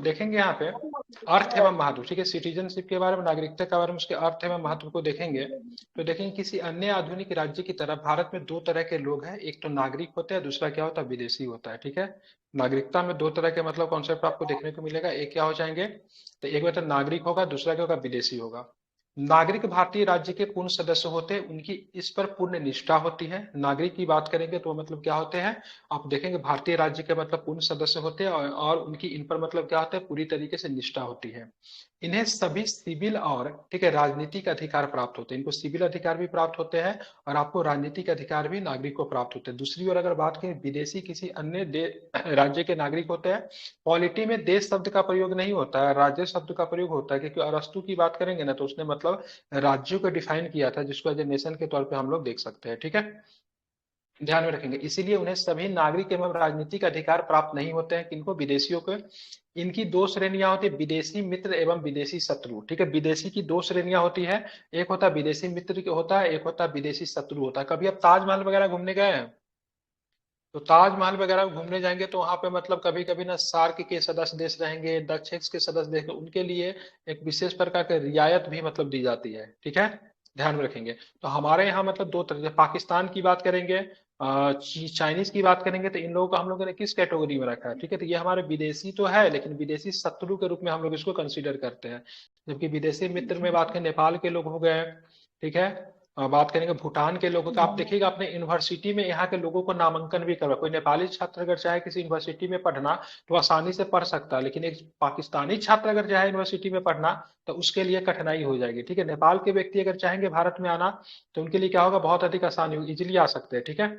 देखेंगे यहाँ पे अर्थ एवं महत्व, ठीक है, सिटीजनशिप के बारे में, नागरिकता के बारे में, उसके अर्थ एवं महत्व को देखेंगे तो देखेंगे किसी अन्य आधुनिक राज्य की तरह भारत में दो तरह के लोग हैं, एक तो नागरिक होते हैं, दूसरा क्या होता है, विदेशी होता है। ठीक है, नागरिकता में दो तरह के मतलब कॉन्सेप्ट आपको देखने को मिलेगा, एक क्या हो जाएंगे, तो एक मतलब नागरिक होगा, दूसरा क्या होगा, विदेशी होगा। नागरिक भारतीय राज्य के पूर्ण सदस्य होते हैं, उनकी इस पर पूर्ण निष्ठा होती है। नागरिक की बात करेंगे तो मतलब क्या होते हैं, आप देखेंगे भारतीय राज्य के मतलब पूर्ण सदस्य होते हैं और उनकी इन पर मतलब क्या होता है, पूरी तरीके से निष्ठा होती है। इन्हें सभी सिविल और ठीक है राजनीतिक अधिकार प्राप्त होते हैं, इनको सिविल अधिकार भी प्राप्त होते हैं और आपको राजनीतिक अधिकार भी नागरिक को प्राप्त होते हैं। दूसरी ओर अगर बात करें विदेशी किसी अन्य राज्य के नागरिक होते हैं, पॉलिटी में देश शब्द का प्रयोग नहीं होता है, राज्य शब्द का प्रयोग होता है, क्योंकि अरस्तु की बात करेंगे ना तो उसने मतलब राज्यों को डिफाइन किया था, जिसको एज ए नेशन के तौर पे हम लोग देख सकते हैं। ठीक है, ध्यान में रखेंगे, इसीलिए उन्हें सभी नागरिक एवं राजनीतिक अधिकार प्राप्त नहीं होते हैं, किनको, विदेशियों को। इनकी दो श्रेणियां होती है, विदेशी मित्र एवं विदेशी शत्रु। ठीक है, विदेशी की दो श्रेणियां होती है, एक होता है विदेशी मित्र होता है, एक होता है विदेशी शत्रु होता है। कभी आप ताजमहल वगैरह घूमने गए हैं, तो ताजमहल वगैरह घूमने जाएंगे तो वहां पे मतलब कभी कभी ना सार्क के सदस्य देश रहेंगे, दक्षिण के सदस्य देश, उनके लिए एक विशेष प्रकार की रियायत भी मतलब दी जाती है। ठीक है, ध्यान में रखेंगे। तो हमारे यहाँ मतलब दो तरह से, पाकिस्तान की बात करेंगे, चाइनीज की बात करेंगे, तो इन लोगों को हम लोगों ने किस कैटेगरी में रखा है, ठीक है, तो ये हमारे विदेशी तो है लेकिन विदेशी शत्रु के रूप में हम लोग इसको कंसीडर करते हैं। जबकि विदेशी मित्र में बात करें नेपाल के लोग हो गए, ठीक है, बात करेंगे भूटान के लोगों का। आप देखिएगा अपने यूनिवर्सिटी में यहाँ के लोगों को नामांकन भी करवा, कोई नेपाली छात्र अगर चाहे किसी यूनिवर्सिटी में पढ़ना तो आसानी से पढ़ सकता है, लेकिन एक पाकिस्तानी छात्र अगर चाहे यूनिवर्सिटी में पढ़ना तो उसके लिए कठिनाई हो जाएगी। ठीक है, नेपाल के व्यक्ति अगर चाहेंगे भारत में आना तो उनके लिए क्या होगा, बहुत अधिक आसानी होगी, इजिली आ सकते हैं। ठीक है,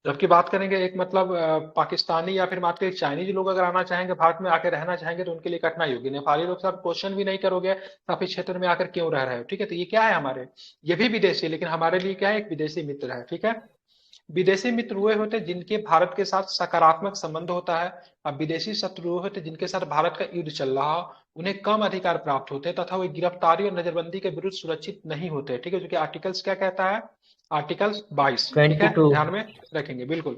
जबकि बात करेंगे एक मतलब पाकिस्तानी या फिर बात करें चाइनीज लोग अगर आना चाहेंगे भारत में आकर रहना चाहेंगे तो उनके लिए कठिनाई होगी। नेपाली लोग साहब क्वेश्चन भी नहीं करोगे आप इस क्षेत्र में आकर क्यों रह रहे हो। ठीक है, तो ये क्या है हमारे, ये भी विदेशी, लेकिन हमारे लिए क्या है, एक विदेशी मित्र है। ठीक है, विदेशी मित्र वे होते हैं जिनके भारत के साथ सकारात्मक संबंध होता है, अब विदेशी शत्रु वो होते हैं जिनके साथ भारत का युद्ध चल रहा हो, उन्हें कम अधिकार प्राप्त होते हैं तथा वे गिरफ्तारी और नजरबंदी के विरुद्ध सुरक्षित नहीं होते। ठीक है, जो कि आर्टिकल्स क्या कहता है, आर्टिकल 22। ठीक है, 22। ध्यान में रखेंगे बिल्कुल।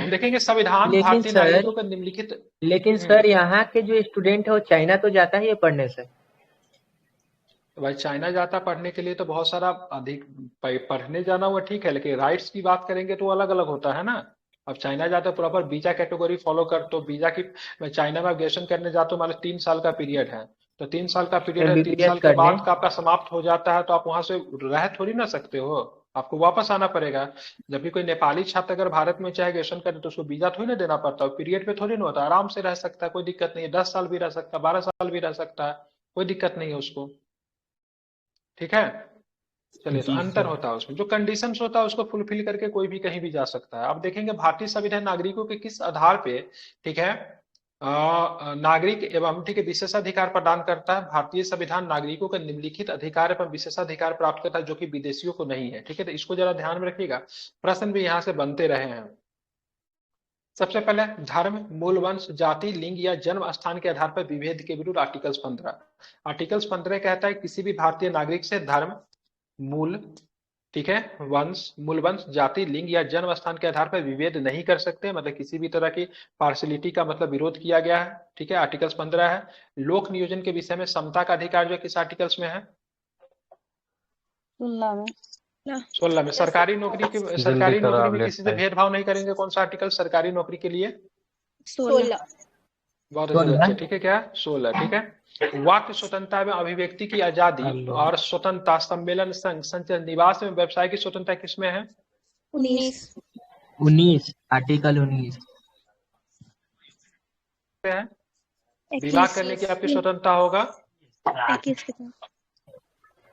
देखेंगे संविधान लेकिन भारतीय सर नागरिकों का निम्नलिखित। लेकिन सर यहाँ के जो स्टूडेंट है वो चाइना तो जाता है ये पढ़ने से। तो भाई चाइना जाता पढ़ने के लिए तो बहुत सारा अधिक पढ़ने जाना हुआ ठीक है, लेकिन राइट्स की बात करेंगे तो अलग अलग होता है ना। अब चाइना जाते प्रॉपर वीजा कैटेगरी फॉलो कर, तो वीजा की, चाइना में ग्रेजुएशन करने जाते हो मान लो 3 साल का पीरियड है, तो 3 साल का पीरियड है, तीन एमबीबीएस साल के करने। बाद का आपका समाप्त हो जाता है तो आप वहां से रह थोड़ी ना सकते हो, आपको वापस आना पड़ेगा। जबकि कोई नेपाली छात्र अगर भारत में चाहे ग्रेजुएशन करे तो उसको वीजा थोड़ी ना देना पड़ता है, पीरियड पे थोड़ी ना होता है, आराम से रह सकता है, कोई दिक्कत नहीं है, 10 साल भी रह सकता है, 12 साल भी रह सकता है, कोई दिक्कत नहीं है उसको। ठीक है, चलिए, तो जी अंतर सर। होता है उसमें, जो कंडीशंस होता है उसको फुलफिल करके कोई भी कहीं भी जा सकता है। अब देखेंगे भारतीय संविधान नागरिकों के किस आधार पे, ठीक है, नागरिक एवं ठीक है विशेषाधिकार प्रदान करता है। भारतीय संविधान नागरिकों के निम्नलिखित अधिकार एवं विशेषाधिकार प्राप्त करता है जो कि विदेशियों को नहीं है। ठीक है, तो इसको जरा ध्यान में रखिएगा, प्रश्न भी यहाँ से बनते रहे हैं। सबसे पहले धर्म, मूल वंश, जाति, लिंग या जन्म स्थान के आधार पर विभेद के विरुद्ध आर्टिकल्स 15। आर्टिकल्स 15 कहता है किसी भी भारतीय नागरिक से धर्म, मूल, ठीक है, वंश, मूल वंश, जाति, लिंग या जन्म स्थान के आधार पर विभेद नहीं कर सकते, मतलब किसी भी तरह की पार्शियलिटी का मतलब विरोध किया गया है। ठीक है, आर्टिकल्स 15 है। लोक नियोजन के विषय में समता का अधिकार जो किस आर्टिकल्स में है, 16 में। 16 में। सरकारी नौकरी की, जल्दी सरकारी करो नौकरी आप, में लेट किसी से है। भेदभाव नहीं करेंगे, कौन सा आर्टिकल सरकारी नौकरी के लिए, 16। बहुत अच्छे बच्चे, ठीक है, क्या 16। ठीक है, वाक्य स्वतंत्रता में अभिव्यक्ति की आजादी और स्वतंत्रता, सम्मेलन, संघ, संचलन, निवास में व्यवसाय की स्वतंत्रता किसमें है, 19 19, आर्टिकल 19। है। विवाह करने की आपकी स्वतंत्रता होगा, 21 के साथ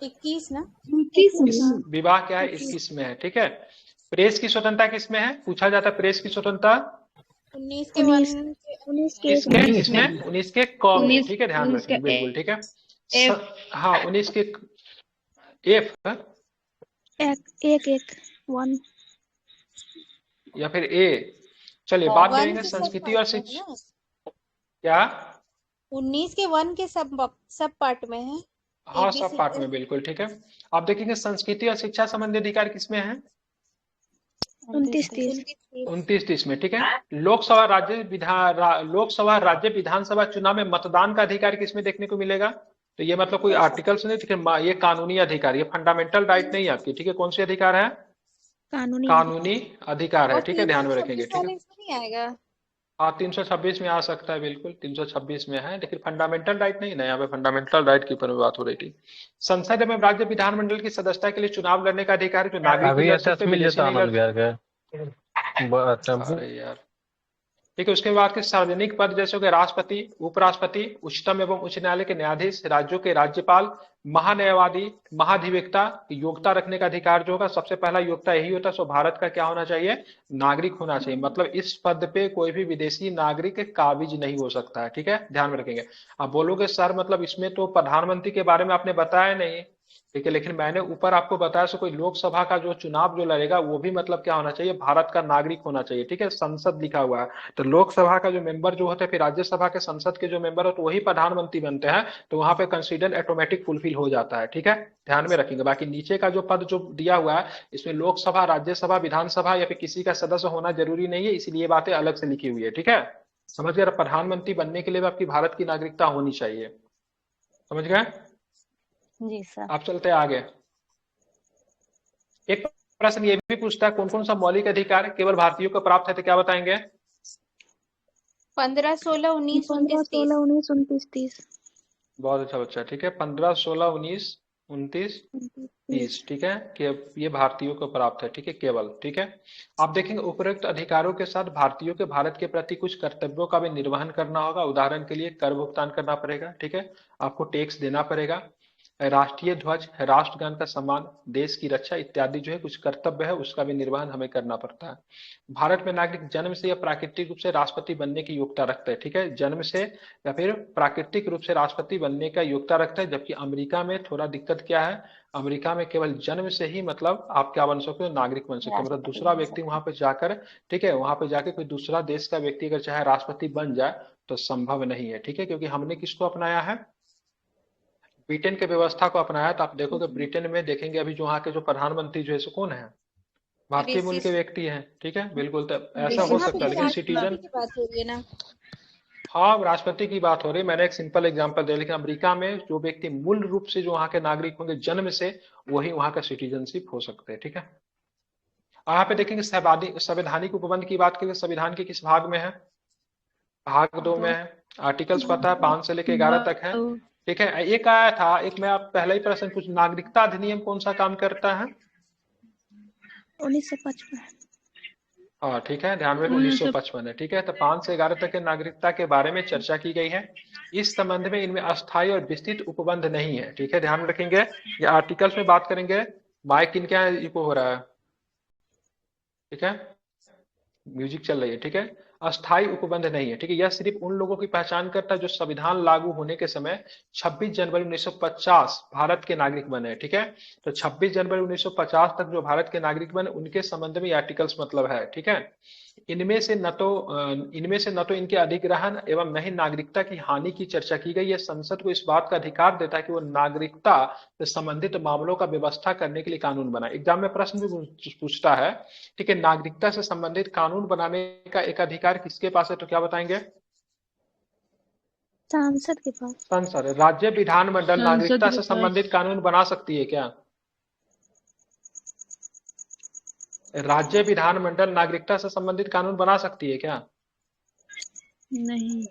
21 ना 21 विवाह क्या है, 21 में है। ठीक है, प्रेस की स्वतंत्रता किसमें है, पूछा जाता है प्रेस की स्वतंत्रता 19 के 1 किसके, किसमें, 19 के क में। ठीक है, ध्यान रखेंगे बिल्कुल। ठीक है, हाँ 19 के एफ एक 1 या फिर ए। चलिए बात करेंगे संस्कृति और शिक्षा, क्या 19 के 1 के सब पार्ट में है, हाँ सब पार्ट में बिल्कुल। ठीक है, आप देखेंगे संस्कृति और शिक्षा संबंधी अधिकार किसमें है, 29-30 29-30 में, ठीक है। लोकसभा राज्य विधानसभा चुनाव में मतदान का अधिकार किसमें देखने को मिलेगा? तो ये मतलब कोई आर्टिकल्स नहीं, ठीक है, ये कानूनी अधिकार, ये फंडामेंटल राइट नहीं है आपकी, ठीक है। कौन सी अधिकार है? कानूनी कानूनी अधिकार है, और ठीक है, ध्यान में रखेंगे, 326 ठीक है। वाले इसमें नहीं आएगा? हाँ, 326 में आ सकता है, बिल्कुल 326 में है, लेकिन फंडामेंटल राइट नहीं ना, यहाँ पे फंडामेंटल राइट के ऊपर में बात हो रही थी। संसद एवं राज्य विधानमंडल की सदस्यता के लिए चुनाव लड़ने का अधिकार जो नागरिक भी अभी लड़ आता सकते हैं, मिल विदेशी जाता नहीं आनंद लड़। विहार का टेम्पू। अरे यार, ठीक है। उसके बाद के सार्वजनिक पद जैसे हो गए राष्ट्रपति, उपराष्ट्रपति, उच्चतम एवं उच्च न्यायालय के न्यायाधीश, राज्यों के राज्यपाल, महान्यायवादी, महाधिवक्ता। योग्यता रखने का अधिकार जो होगा, सबसे पहला योग्यता यही होता है, सो भारत का क्या होना चाहिए? नागरिक होना चाहिए। मतलब इस पद पे कोई भी विदेशी नागरिक काबिज नहीं हो सकता है, ठीक है, ध्यान में रखेंगे। आप बोलोगे सर मतलब इसमें तो प्रधानमंत्री के बारे में आपने बताया नहीं, ठीक है, लेकिन मैंने ऊपर आपको बताया सो कोई लोकसभा का जो चुनाव जो लड़ेगा वो भी मतलब क्या होना चाहिए? भारत का नागरिक होना चाहिए, ठीक है। संसद लिखा हुआ है, तो लोकसभा का जो मेंबर जो होते हैं, फिर राज्यसभा के संसद के जो मेंबर हो तो वही प्रधानमंत्री बनते हैं, तो वहां पे कंसीडर ऑटोमेटिक फुलफिल हो जाता है, ठीक है, ध्यान में रखेंगे। बाकी नीचे का जो पद जो दिया हुआ है, इसमें लोकसभा, राज्यसभा, विधानसभा या फिर किसी का सदस्य होना जरूरी नहीं है, इसलिए ये बातें अलग से लिखी हुई है, ठीक है। समझ गए? प्रधानमंत्री बनने के लिए भी आपकी भारत की नागरिकता होनी चाहिए, समझ गए? जी सर। आप चलते हैं आगे। एक प्रश्न ये भी पूछता है, कौन कौन सा मौलिक अधिकार केवल भारतीयों को प्राप्त है, तो क्या बताएंगे? 15, 16, 19, 29, 30। बहुत अच्छा बच्चा, ठीक है। 15, 16, 19, 29, 30, ठीक है, कि ये भारतीयों को प्राप्त है, ठीक है, केवल, ठीक है। आप देखेंगे उपरोक्त अधिकारों के साथ भारतीयों के भारत के प्रति कुछ कर्तव्यों का भी निर्वहन करना होगा। उदाहरण के लिए कर भुगतान करना पड़ेगा, ठीक है, आपको टैक्स देना पड़ेगा, राष्ट्रीय ध्वज, राष्ट्रगान का सम्मान, देश की रक्षा इत्यादि जो है कुछ कर्तव्य है, उसका भी निर्वहन हमें करना पड़ता है। भारत में नागरिक जन्म से या प्राकृतिक रूप से राष्ट्रपति बनने की योग्यता रखते हैं, ठीक है, जन्म से या फिर प्राकृतिक रूप से राष्ट्रपति बनने का योग्यता रखता है। जबकि अमेरिका में थोड़ा दिक्कत क्या है, अमेरिका में केवल जन्म से ही मतलब आप क्या बन सकते हो? नागरिक बन सकते हो। मतलब दूसरा व्यक्ति वहां पे जाकर, ठीक है, वहां पे जाके कोई दूसरा देश का व्यक्ति अगर चाहे राष्ट्रपति बन जाए तो संभव नहीं है, ठीक है, क्योंकि हमने किसको अपनाया है? ब्रिटेन के व्यवस्था को अपनाया। तो आप देखोगे ब्रिटेन में देखेंगे अभी जो वहाँ के जो प्रधानमंत्री जो है सो कौन है? भारतीय मूल के व्यक्ति हैं, ठीक है, बिल्कुल। तो ऐसा हो यहाँ पे सकता है, तो लेकिन सिटीजन, राष्ट्रपति की बात हो रही है ना? हाँ, राष्ट्रपति की बात हो रही है, मैंने एक सिंपल एग्जांपल दिया। लेकिन अमेरिका में जो व्यक्ति मूल रूप से जो वहाँ के नागरिक होंगे जन्म से, वही वहाँ का सिटीजनशिप हो सकते हैं, ठीक है। यहाँ पे देखेंगे संवैधानिक उपबंध की बात करें, संविधान के किस भाग में है? भाग 2 में है। आर्टिकल्स पता है 5 से लेकर 11 तक है, ठीक है। एक आया था, एक मैं आप पहला ही प्रश्न पूछ, नागरिकता अधिनियम कौन सा काम करता है? 1955। हाँ, ठीक है, ध्यान में 1955 है, ठीक है। तो 5 से 11 तक के नागरिकता के बारे में चर्चा की गई है। इस संबंध में इनमें अस्थायी और विस्तृत उपबंध नहीं है, ठीक है, ध्यान में रखेंगे। ये आर्टिकल्स में बात करेंगे। माइक किनके यहाँ इको हो रहा है? ठीक है, म्यूजिक चल रही है, ठीक है। अस्थायी उपबंध नहीं है, ठीक है। यह सिर्फ उन लोगों की पहचान करता है जो संविधान लागू होने के समय 26 जनवरी 1950 भारत के नागरिक बने, ठीक है। तो 26 जनवरी 1950 तक जो भारत के नागरिक बने उनके संबंध में आर्टिकल्स मतलब है, ठीक है। इनमें से न तो इनके अधिग्रहण एवं न ही नागरिकता की हानि की चर्चा की गई है। संसद को इस बात का अधिकार देता है कि वो नागरिकता से संबंधित मामलों का व्यवस्था करने के लिए कानून बनाए। एग्जाम में प्रश्न भी पूछता है, ठीक है, नागरिकता से संबंधित कानून बनाने का एक अधिकार किसके पास है? तो क्या बताएंगे? सांसद के पास। संसद, राज्य विधानमंडल नागरिकता से संबंधित कानून बना सकती है क्या? राज्य विधानमंडल नागरिकता से संबंधित कानून बना सकती है क्या? नहीं।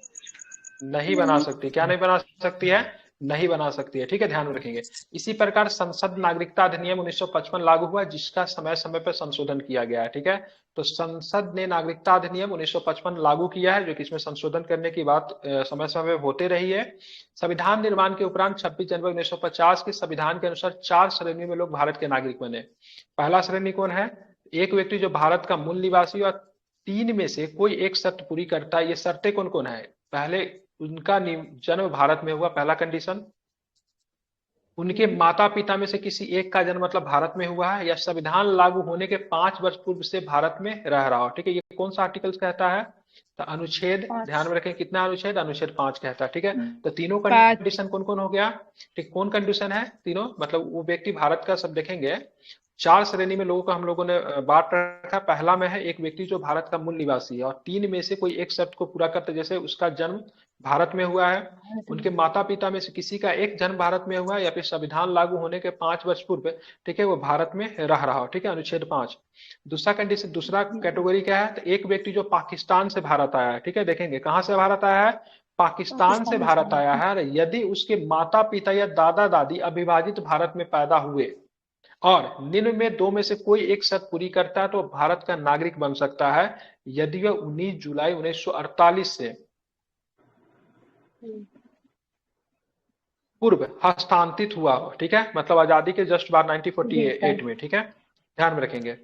नहीं बना सकती। क्या नहीं बना सकती है? नहीं बना सकती है, ठीक है, ध्यान में रखेंगे। इसी प्रकार संसद नागरिकता अधिनियम 1955 लागू हुआ, जिसका समय समय पर संशोधन किया गया है, ठीक है। तो संसद ने नागरिकता अधिनियम 1955 लागू किया है, जो कि इसमें संशोधन करने की बात समय समय होते रही है। संविधान निर्माण के उपरांत 26 जनवरी 1950 के संविधान के अनुसार 4 श्रेणी में लोग भारत के नागरिक बने। पहला श्रेणी कौन है? एक व्यक्ति जो भारत का मूल निवासी और 3 में से कोई एक शर्त पूरी करता है। ये शर्तें कौन कौन है? पहले उनका जन्म भारत में हुआ, पहला कंडीशन। उनके माता पिता में से किसी एक का जन्म मतलब भारत में हुआ है, या संविधान लागू होने के 5 वर्ष पूर्व से भारत में रह रहा हो, ठीक है। ये कौन सा आर्टिकल कहता है? तो अनुच्छेद, ध्यान में रखें कितना अनुच्छेद? अनुच्छेद 5 कहता है, ठीक है। तो तीनों कंडीशन कौन कौन हो गया? ठीक, कौन कंडीशन है? तीनों मतलब वो व्यक्ति भारत का, सब देखेंगे 4 श्रेणी में लोगों को हम लोगों ने बांट रखा। पहला में है एक व्यक्ति जो भारत का मूल निवासी है और 3 में से कोई एक शर्त को पूरा करते, जैसे उसका जन्म भारत में हुआ है, उनके माता पिता में से किसी का एक जन्म भारत में हुआ है, या फिर संविधान लागू होने के 5 वर्ष पूर्व, ठीक है, वो भारत में रह रहा हो, ठीक है, अनुच्छेद 5। दूसरा कंडीशन, दूसरा कैटेगरी क्या है, तो एक व्यक्ति जो पाकिस्तान से भारत आया है, ठीक है, देखेंगे कहां से भारत आया है, पाकिस्तान से भारत आया है, यदि उसके माता पिता या दादा दादी अविभाजित भारत में पैदा हुए और निम्न में 2 में से कोई एक शर्त पूरी करता है तो भारत का नागरिक बन सकता है, यदि वह 19 जुलाई 1948 से पूर्व हस्तांतरित हुआ हो, ठीक है, मतलब आजादी के जस्ट बाद 1948 में, ठीक है, ध्यान में रखेंगे।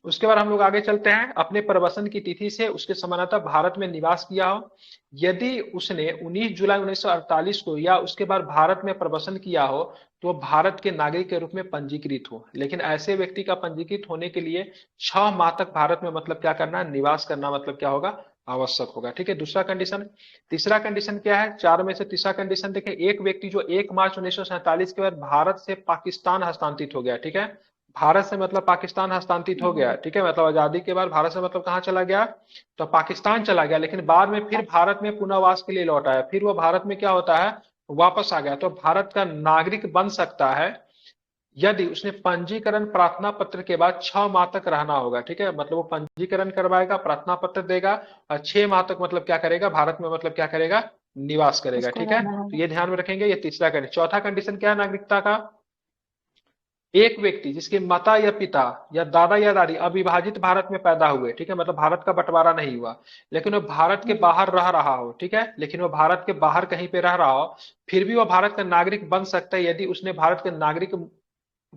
उसके बाद हम लोग आगे चलते हैं, अपने प्रवसन की तिथि से उसके समानांतर भारत में निवास किया हो, यदि उसने 19 जुलाई 1948 को या उसके बाद भारत में प्रवसन किया हो तो भारत के नागरिक के रूप में पंजीकृत हो। लेकिन ऐसे व्यक्ति का पंजीकृत होने के लिए 6 माह तक भारत में मतलब क्या करना, निवास करना मतलब क्या होगा, आवश्यक होगा, ठीक है, दूसरा कंडीशन। तीसरा कंडीशन क्या है, 4 में से तीसरा कंडीशन देखें, एक व्यक्ति जो 1 मार्च 1947 के बाद भारत से पाकिस्तान हस्तांतरित हो गया, ठीक है, भारत से मतलब पाकिस्तान हस्तांतरित हो गया, ठीक है, मतलब आजादी के बाद भारत से मतलब कहाँ चला गया, तो पाकिस्तान चला गया, लेकिन बाद में फिर भारत में पुनर्वास के लिए लौट आया, फिर वो भारत में क्या होता है, वापस आ गया, तो भारत का नागरिक बन सकता है यदि उसने पंजीकरण प्रार्थना पत्र के बाद 6 माह तक रहना होगा, ठीक है, मतलब वो पंजीकरण करवाएगा, प्रार्थना पत्र देगा और 6 माह तक मतलब क्या करेगा, भारत में मतलब क्या करेगा, निवास करेगा, उसको ठीक है, रहना तो होगा। ये ध्यान में रखेंगे, ये तीसरा कंडीशन। चौथा कंडीशन क्या है नागरिकता का, एक व्यक्ति जिसके माता या पिता या दादा या दादी अविभाजित भारत में पैदा हुए, ठीक है, मतलब भारत का बंटवारा नहीं हुआ, लेकिन वो भारत के बाहर रह रहा हो, ठीक है, लेकिन वो भारत के बाहर कहीं पे रह रहा हो, फिर भी वो भारत का नागरिक बन सकता है यदि उसने भारत के नागरिक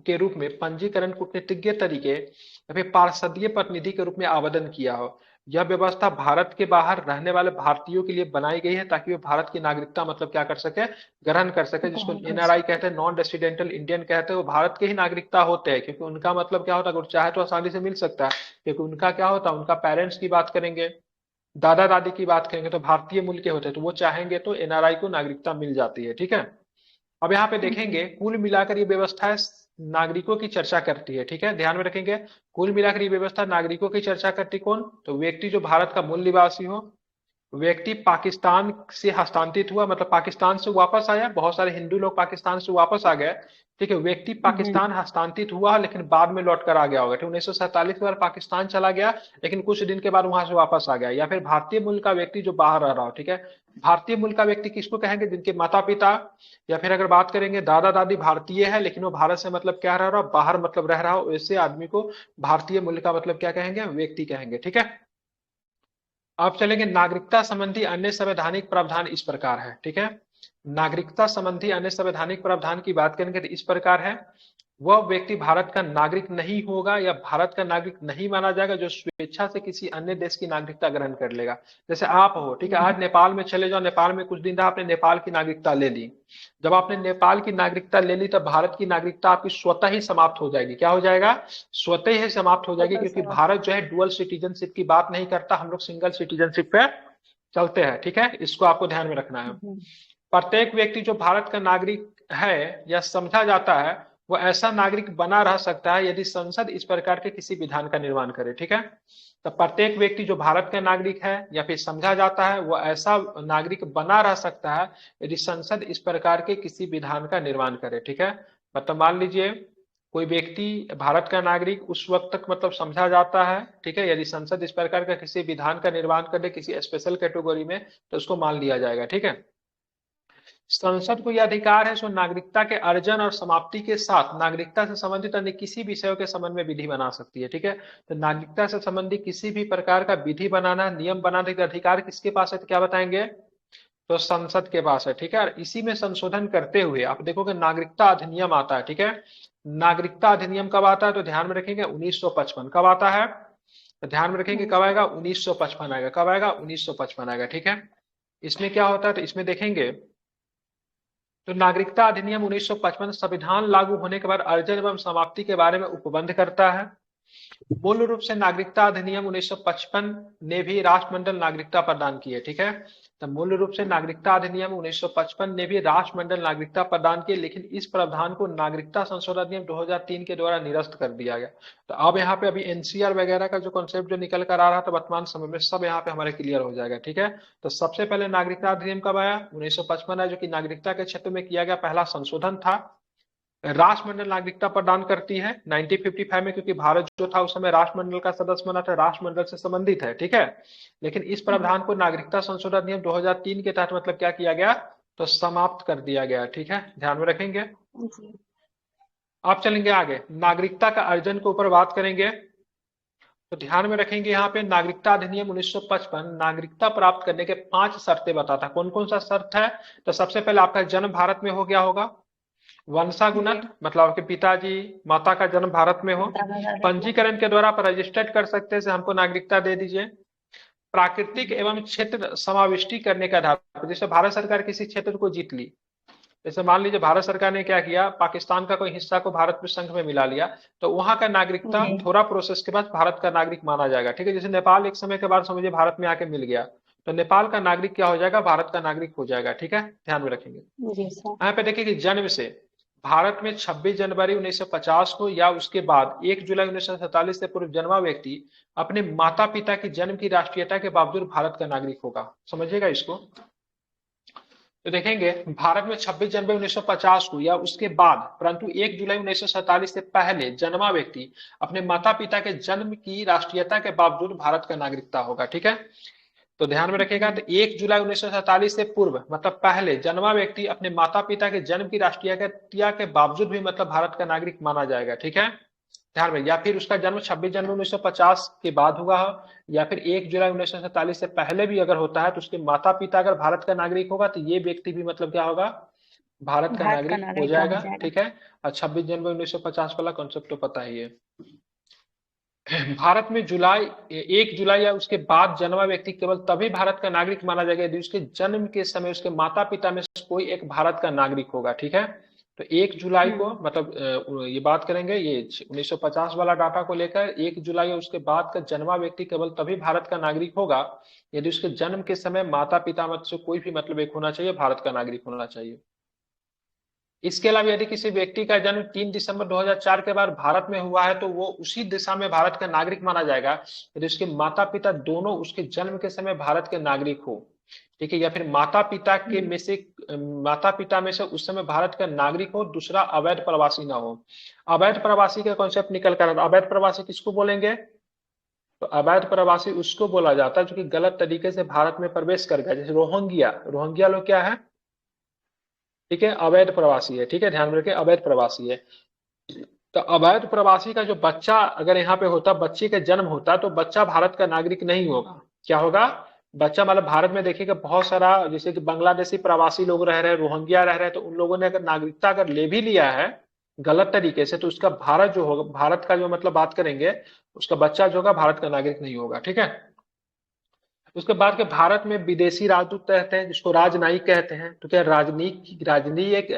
के रूप में पंजीकरण कूटनीतिज्ञ तरीके या फिर पार्षदीय प्रतिनिधि के रूप में आवेदन किया हो। यह व्यवस्था भारत के बाहर रहने वाले भारतीयों के लिए बनाई गई है ताकि वे भारत की नागरिकता मतलब क्या कर सके, ग्रहण कर सके, जिसको एनआरआई कहते हैं, नॉन रेसिडेंटल इंडियन कहते हैं, वो भारत के ही नागरिकता होते हैं, क्योंकि उनका मतलब क्या होता है, अगर चाहे तो आसानी से मिल सकता है, क्योंकि उनका क्या होता है, उनका पेरेंट्स की बात करेंगे, दादा दादी की बात करेंगे तो भारतीय मूल के होते हैं, तो वो चाहेंगे तो एनआरआई को नागरिकता मिल जाती है, ठीक है। अब यहाँ पे देखेंगे कुल मिलाकर ये व्यवस्था नागरिकों की चर्चा करती है, ठीक है, ध्यान में रखेंगे, कुल मिलाकर ये व्यवस्था नागरिकों की चर्चा करती कौन, तो व्यक्ति जो भारत का मूल निवासी हो, व्यक्ति पाकिस्तान से हस्तांतरित हुआ मतलब पाकिस्तान से वापस आया, बहुत सारे हिंदू लोग पाकिस्तान से वापस आ गए, ठीक है, व्यक्ति पाकिस्तान हस्तांतरित हुआ लेकिन बाद में लौट कर आ गया होगा, 1947 के बाद पाकिस्तान चला गया लेकिन कुछ दिन के बाद वहां से वापस आ गया, या फिर भारतीय मूल का व्यक्ति जो बाहर रह रहा हो, ठीक है, भारतीय मूल का व्यक्ति किसको कहेंगे, जिनके माता पिता या फिर अगर बात करेंगे दादा दादी भारतीय है लेकिन वो भारत से मतलब क्या रह रहा हो, बाहर मतलब रह रहा हो, ऐसे आदमी को भारतीय मूल का मतलब क्या कहेंगे, व्यक्ति कहेंगे, ठीक है। अब चलेंगे नागरिकता संबंधी अन्य संवैधानिक प्रावधान इस प्रकार है, ठीक है, नागरिकता संबंधी अन्य संवैधानिक प्रावधान की बात करेंगे तो इस प्रकार है, वह व्यक्ति भारत का नागरिक नहीं होगा या भारत का नागरिक नहीं माना जाएगा जो स्वेच्छा से किसी अन्य देश की नागरिकता ग्रहण कर लेगा। जैसे आप हो, ठीक है, आज नेपाल में चले जाओ, नेपाल में कुछ दिन रहा, आपने नेपाल की नागरिकता ले ली, जब आपने नेपाल की नागरिकता ले ली तब भारत की नागरिकता आपकी स्वतः ही समाप्त हो जाएगी, क्या हो जाएगा, स्वतः ही समाप्त हो जाएगी, क्योंकि भारत जो है डुअल सिटीजनशिप की बात नहीं करता, हम लोग सिंगल सिटीजनशिप पे चलते हैं, ठीक है, इसको आपको ध्यान में रखना है। प्रत्येक व्यक्ति जो भारत का नागरिक है या समझा जाता है वो ऐसा नागरिक बना रह सकता है यदि संसद इस प्रकार के किसी विधान का निर्माण करे, ठीक है, तो प्रत्येक व्यक्ति जो भारत का नागरिक है या फिर समझा जाता है वो ऐसा नागरिक बना रह सकता है यदि संसद इस प्रकार के किसी विधान का निर्माण करे, ठीक है, मतलब मान लीजिए कोई व्यक्ति भारत का नागरिक उस वक्त तक मतलब समझा जाता है, ठीक है, यदि संसद इस प्रकार का किसी विधान का निर्माण करे किसी स्पेशल कैटेगरी में तो उसको मान लिया जाएगा, ठीक है। संसद को यह अधिकार है सो नागरिकता के अर्जन और समाप्ति के साथ नागरिकता से संबंधित अन्य किसी विषयों के संबंध में विधि बना सकती है, ठीक है, तो नागरिकता से संबंधित किसी भी प्रकार का विधि बनाना, नियम बनाने का अधिकार किसके पास है, तो क्या बताएंगे, तो संसद के पास है, ठीक है। और इसी में संशोधन करते हुए आप देखोगे नागरिकता अधिनियम आता है, ठीक है, नागरिकता अधिनियम कब आता है, तो ध्यान में रखेंगे 1955 कब आता है, तो ध्यान में रखेंगे कब आएगा, 1955 आएगा, कब आएगा, 1955 आएगा, ठीक है। इसमें क्या होता है, तो इसमें देखेंगे तो नागरिकता अधिनियम 1955 संविधान लागू होने के बाद अर्जन एवं समाप्ति के बारे में उपबंध करता है। मूल रूप से नागरिकता अधिनियम 1955 ने भी राष्ट्रमंडल नागरिकता प्रदान की है, ठीक है, तो मूल रूप से नागरिकता अधिनियम 1955 ने भी राष्ट्रमंडल नागरिकता प्रदान की, लेकिन इस प्रावधान को नागरिकता संशोधन अधिनियम 2003 के द्वारा निरस्त कर दिया गया। तो अब यहाँ पे अभी एनसीआर वगैरह का जो कॉन्सेप्ट जो निकल कर आ रहा था वर्तमान समय में, सब यहाँ पे हमारे क्लियर हो जाएगा। ठीक है, तो सबसे पहले नागरिकता अधिनियम कब आया? 1955 है, जो कि नागरिकता के क्षेत्र में किया गया पहला संशोधन था। राष्ट्रमंडल नागरिकता प्रदान करती है 1955 में, क्योंकि भारत जो था उस समय राष्ट्रमंडल का सदस्य बना था, राष्ट्रमंडल से संबंधित है। ठीक है, लेकिन इस प्रावधान को नागरिकता संशोधन अधिनियम 2003 के तहत मतलब क्या किया गया? तो समाप्त कर दिया गया। ठीक है, ध्यान में रखेंगे। जी। आप चलेंगे आगे, नागरिकता का अर्जन के ऊपर बात करेंगे। तो ध्यान में रखेंगे यहाँ पे नागरिकता अधिनियम 1955 नागरिकता प्राप्त करने के 5 शर्तें बताता। कौन कौन सा शर्त है? तो सबसे पहले आपका जन्म भारत में हो गया होगा, वंशागुणत मतलब आपके पिताजी माता का जन्म भारत में हो, दादा दादी पंजीकरण के द्वारा आप रजिस्टर्ड कर सकते हैं, से हमको नागरिकता दे दीजिए। प्राकृतिक एवं क्षेत्र समाविष्टि करने के आधार पर, जैसे भारत सरकार किसी क्षेत्र को जीत ली, जैसे मान लीजिए भारत सरकार ने क्या किया, पाकिस्तान का कोई हिस्सा को भारत में संघ में मिला लिया, तो वहां का नागरिकता जी। थोड़ा प्रोसेस के बाद भारत का नागरिक माना जाएगा। ठीक है, जैसे नेपाल एक समय के बाद समझिए भारत में आके मिल गया, तो नेपाल का नागरिक क्या हो जाएगा? भारत का नागरिक हो जाएगा। ठीक है, ध्यान में रखेंगे। जी सर। यहाँ पे देखिए कि जन्म से भारत में 26 जनवरी 1950 को या उसके बाद 1 जुलाई 1947 से पूर्व जन्मा व्यक्ति अपने माता पिता की जन्म की राष्ट्रीयता के बावजूद भारत का नागरिक होगा। समझिएगा इसको। तो देखेंगे भारत में 26 जनवरी 1950 को या उसके बाद परंतु 1 जुलाई 1947 से पहले जन्मा व्यक्ति अपने माता पिता के जन्म की राष्ट्रीयता के बावजूद भारत का नागरिकता होगा। ठीक है, तो ध्यान में रखिएगा। तो 1 जुलाई 1947 से पूर्व मतलब पहले जन्मा व्यक्ति अपने माता पिता के जन्म की राष्ट्रीयता के बावजूद भी मतलब भारत का नागरिक माना जाएगा। ठीक है, ध्यान में। या फिर उसका जन्म 26 जनवरी 1950 के बाद हुआ हो या फिर 1 जुलाई 1947 से पहले भी अगर होता है, तो उसके माता पिता अगर भारत का नागरिक होगा तो ये व्यक्ति भी मतलब क्या होगा? भारत का नागरिक हो बन जाएगा। जाएगा। ठीक है, और 26 जनवरी 1950 वाला कॉन्सेप्ट तो पता ही है। भारत में 1 जुलाई या उसके बाद जन्मा व्यक्ति केवल तभी भारत का नागरिक माना जाएगा यदि उसके जन्म के समय उसके माता पिता में से कोई एक भारत का नागरिक होगा। ठीक है, तो 1 जुलाई को मतलब ये बात करेंगे, ये 1950 वाला डाटा को लेकर 1 जुलाई या उसके बाद का जन्मा व्यक्ति केवल तभी भारत का नागरिक होगा यदि उसके जन्म के समय माता पिता में से कोई भी मतलब एक होना चाहिए, भारत का नागरिक होना चाहिए। इसके अलावा यदि किसी व्यक्ति का जन्म 3 दिसंबर 2004 के बाद भारत में हुआ है तो वो उसी दिशा में भारत का नागरिक माना जाएगा यदि उसके माता पिता दोनों उसके जन्म के समय भारत के नागरिक हो। ठीक है, या फिर माता पिता में से उस समय भारत का नागरिक हो, दूसरा अवैध प्रवासी ना हो। अवैध प्रवासी का कॉन्सेप्ट निकल कर, अवैध प्रवासी किसको बोलेंगे? तो अवैध प्रवासी उसको बोला जाता है जो कि गलत तरीके से भारत में प्रवेश कर गया, जैसे रोहिंग्या लोग क्या है? ठीक है, अवैध प्रवासी है। ठीक है, ध्यान में रखें, अवैध प्रवासी है। तो अवैध प्रवासी का जो बच्चा अगर यहाँ पे होता, बच्चे का जन्म होता, तो बच्चा भारत का नागरिक नहीं होगा। क्या होगा? बच्चा मतलब भारत में देखिएगा बहुत सारा जैसे कि बांग्लादेशी प्रवासी लोग रह रहे हैं, रोहिंग्या रह रहे हैं, तो उन लोगों ने अगर नागरिकता अगर ले भी लिया है गलत तरीके से, तो उसका भारत जो होगा, भारत का जो मतलब बात करेंगे, उसका बच्चा जो होगा भारत का नागरिक नहीं होगा। ठीक है, उसके बाद के भारत में विदेशी राजदूत रहते हैं जिसको राजनयिक कहते हैं। तो क्या राजनयिक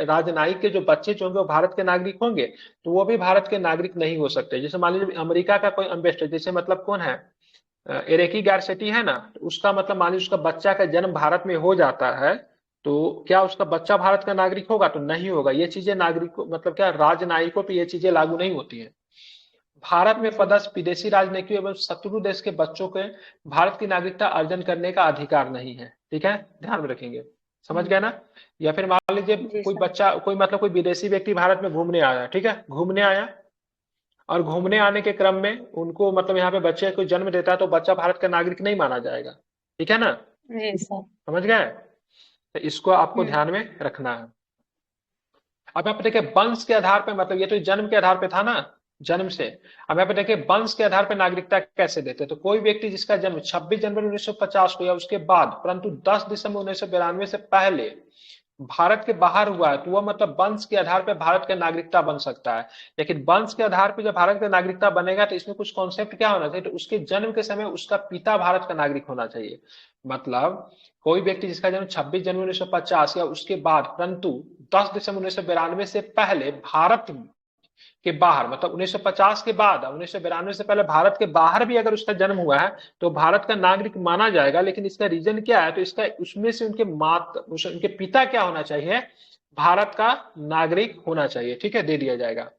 के जो बच्चे जो होंगे वो भारत के नागरिक होंगे? तो वो भी भारत के नागरिक नहीं हो सकते। जैसे मान लीजिए अमेरिका का कोई एम्बेसडर, जैसे मतलब कौन है, एरेकी गारसेटी है ना, तो उसका मतलब मान लीजिए उसका बच्चा का जन्म भारत में हो जाता है, तो क्या उसका बच्चा भारत का नागरिक होगा? तो नहीं होगा। ये चीजें नागरिकों मतलब क्या राजनयिकों पे ये चीजें लागू नहीं होती है। भारत में पदस्थ विदेशी राजनयिकों एवं शत्रु देश के बच्चों के भारत की नागरिकता अर्जन करने का अधिकार नहीं है। ठीक है, ध्यान में रखेंगे। समझ गए ना? या फिर मान लीजिए कोई बच्चा कोई विदेशी व्यक्ति भारत में घूमने आया, ठीक है, घूमने आया और घूमने आने के क्रम में उनको मतलब यहाँ पे बच्चे को जन्म देता है, तो बच्चा भारत का नागरिक नहीं माना जाएगा। ठीक है ना? जी सर। समझ गए? तो इसको आपको ध्यान में रखना है। अब यहाँ पे देखिए वंश के आधार पे, मतलब ये तो जन्म के आधार पे था ना, जन्म से। अब यहाँ पे देखिए वंश के आधार पे नागरिकता कैसे देते हैं। तो कोई व्यक्ति जिसका जन्म 26 जनवरी 1950 को या उसके बाद परंतु 10 दिसंबर 1992 से पहले भारत के बाहर हुआ है, तो वह मतलब वंश के आधार पे भारत का नागरिकता बन सकता है। लेकिन वंश के आधार पे जब भारत का नागरिकता बनेगा तो इसमें कुछ कॉन्सेप्ट क्या होना चाहिए? तो उसके जन्म के समय उसका पिता भारत का नागरिक होना चाहिए। मतलब कोई व्यक्ति जिसका जन्म 26 जनवरी 1950 या उसके बाद परंतु 10 दिसंबर 1992 से पहले भारत के बाहर, मतलब 1950 के बाद, 1992 से पहले भारत के बाहर भी अगर उसका जन्म हुआ है तो भारत का नागरिक माना जाएगा। लेकिन इसका रीजन क्या है, तो इसका उसमें से उनके पिता क्या होना चाहिए, भारत का नागरिक होना चाहिए। ठीक है, दे दिया जाएगा।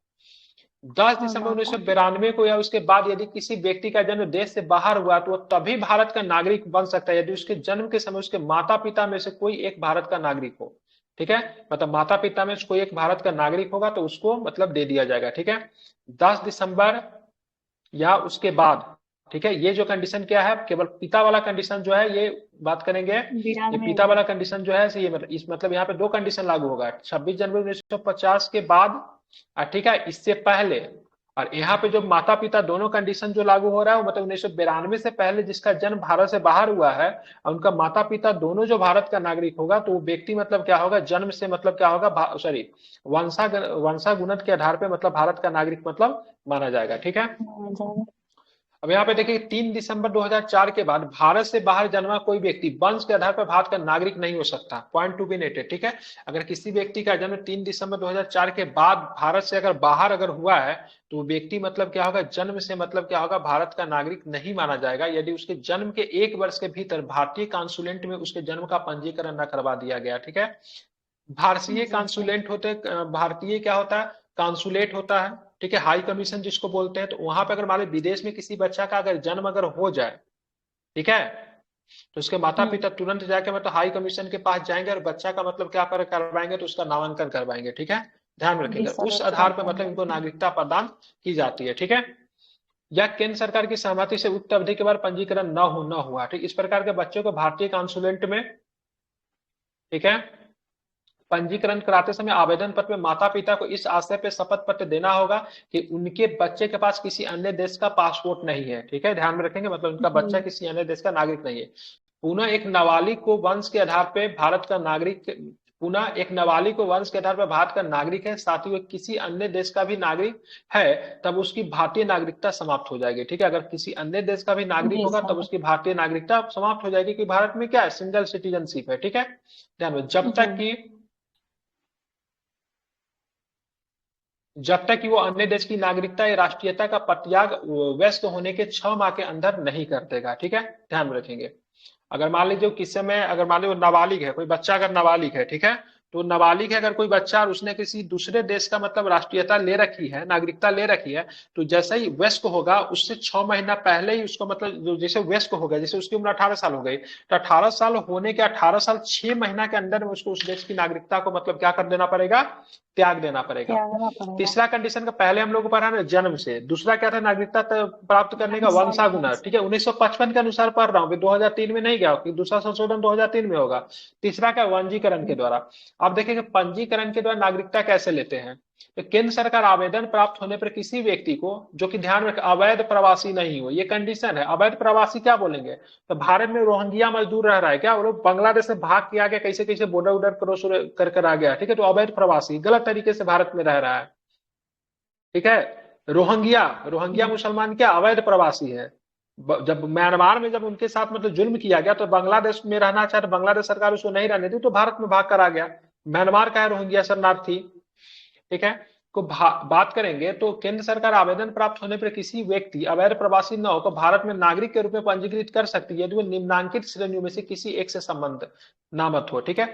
10 दिसंबर 1992 को या उसके बाद यदि किसी व्यक्ति का जन्म देश से बाहर हुआ तो वह तभी भारत का नागरिक बन सकता है यदि उसके जन्म के समय उसके माता पिता में से कोई एक भारत का नागरिक हो। ठीक है, मतलब माता पिता में से कोई एक भारत का नागरिक होगा तो उसको मतलब दे दिया जाएगा। ठीक है, 10 दिसंबर या उसके बाद। ठीक है, ये जो कंडीशन क्या है, केवल पिता वाला कंडीशन जो है ये बात करेंगे। ये पिता वाला कंडीशन जो है ये मतलब यहाँ पे दो कंडीशन लागू होगा, 26 जनवरी 1950 के बाद, ठीक है, इससे पहले। और यहाँ पे जो माता पिता दोनों कंडीशन जो लागू हो रहा है मतलब 1992 से पहले जिसका जन्म भारत से बाहर हुआ है और उनका माता पिता दोनों जो भारत का नागरिक होगा तो वो व्यक्ति मतलब क्या होगा, जन्म से मतलब क्या होगा, सॉरी, वंशागुणत के आधार पे मतलब भारत का नागरिक मतलब माना जाएगा। ठीक है, अब यहाँ पे देखिए 3 दिसंबर 2004 के बाद भारत से बाहर जन्मा कोई व्यक्ति वंश के आधार पर भारत का नागरिक नहीं हो सकता। Point to be noted. ठीक है, अगर किसी व्यक्ति का जन्म 3 दिसंबर 2004 के बाद भारत से अगर बाहर अगर हुआ है तो व्यक्ति मतलब क्या होगा, जन्म से मतलब क्या होगा, भारत का नागरिक नहीं माना जाएगा यदि उसके जन्म के 1 वर्ष के भीतर भारतीय कॉन्सुलेट में उसके जन्म का पंजीकरण न करवा दिया गया। ठीक है, भारतीय कॉन्सुलेट होते, भारतीय क्या होता है, कॉन्सुलेट होता है। ठीक है, हाई कमीशन जिसको बोलते हैं, तो वहां पे अगर मान लो विदेश में किसी बच्चा का अगर जन्म अगर हो जाए, ठीक है, तो उसके माता पिता तुरंत जाके मतलब हाई कमीशन के पास जाएंगे और बच्चा का मतलब क्या करवाएंगे, तो उसका नामांकन करवाएंगे। ठीक है, ध्यान रखेंगे, उस आधार पर मतलब इनको नागरिकता प्रदान की जाती है। ठीक है, या केंद्र सरकार की सहमति से उक्त अवधि के बाद पंजीकरण न हुआ। ठीक, इस प्रकार के बच्चों को भारतीय कॉन्सुलेट में, ठीक है, पंजीकरण कराते समय आवेदन पत्र में माता पिता को इस आशय पे शपथ पत्र देना होगा कि उनके बच्चे के पास किसी अन्य देश का पासपोर्ट नहीं है। ठीक है, ध्यान में रखेंगे, मतलब उनका बच्चा किसी अन्य देश का नागरिक नहीं है। पुनः एक नाबालिग को वंश के आधार पर भारत का नागरिक, पुनः एक नाबालिग को वंश के आधार पर भारत का नागरिक है, साथ ही वो किसी अन्य देश का भी नागरिक है तब उसकी भारतीय नागरिकता समाप्त हो जाएगी। ठीक है, अगर किसी अन्य देश का भी नागरिक होगा तब उसकी भारतीय नागरिकता समाप्त हो जाएगी, कि भारत में क्या है, सिंगल सिटीजनशिप है। ठीक है, ध्यान में, जब तक कि वो अन्य देश की नागरिकता या राष्ट्रीयता का परित्याग वयस्क होने के 6 माह के अंदर नहीं कर देगा। ठीक है, ध्यान में रखेंगे। अगर मान लीजिए किस समय अगर मान लीजिए नाबालिग है, कोई बच्चा अगर नाबालिग है, ठीक है, तो नाबालिग है अगर कोई बच्चा और उसने किसी दूसरे देश का मतलब राष्ट्रीयता ले रखी है, नागरिकता ले रखी है, तो जैसे ही वयस्क होगा उससे 6 महीना पहले ही उसको मतलब जैसे वयस्क हो गया, जैसे उसकी उम्र 18 साल हो गई, तो 18 साल होने के 18 साल 6 महीना के अंदर में उसको उस देश की नागरिकता को मतलब क्या कर देना पड़ेगा, त्याग देना पड़ेगा। तीसरा कंडीशन का पहले हम लोग को पढ़ा ना, जन्म से। दूसरा क्या था, नागरिकता प्राप्त करने का वंशागुणा। ठीक है, 1955 के अनुसार पढ़ रहा हूँ, 2003 में नहीं गया, दूसरा संशोधन 2003 में होगा। तीसरा क्या, पंजीकरण के द्वारा। अब देखेंगे पंजीकरण के द्वारा नागरिकता कैसे लेते हैं, तो केंद्र सरकार आवेदन प्राप्त होने पर किसी व्यक्ति को, जो कि ध्यान रखें अवैध प्रवासी नहीं हो, ये कंडीशन है। अवैध प्रवासी क्या बोलेंगे, तो भारत में रोहिंग्या मजदूर रह रहा है क्या, वो लोग बांग्लादेश से भाग के आ गया, कैसे कैसे बॉर्डर उडर क्रॉस कर आ गया, ठीक है, तो अवैध प्रवासी गलत तरीके से भारत में रह रहा है। ठीक है, रोहिंग्या मुसलमान क्या अवैध प्रवासी है। जब म्यांमार में जब उनके साथ मतलब जुल्म किया गया तो बांग्लादेश में रहना चाहे तो बांग्लादेश सरकार उसको नहीं रहने दी, तो भारत में भाग कर आ गया। म्यांमार का है रोहिंग्या शरणार्थी। ठीक है, को बात करेंगे तो केंद्र सरकार आवेदन प्राप्त होने पर किसी व्यक्ति अवैध प्रवासी न हो तो भारत में नागरिक के रूप में पंजीकृत कर सकती है यदि वो निम्नांकित श्रेणियों में से किसी एक से संबंध नामत हो। ठीक है,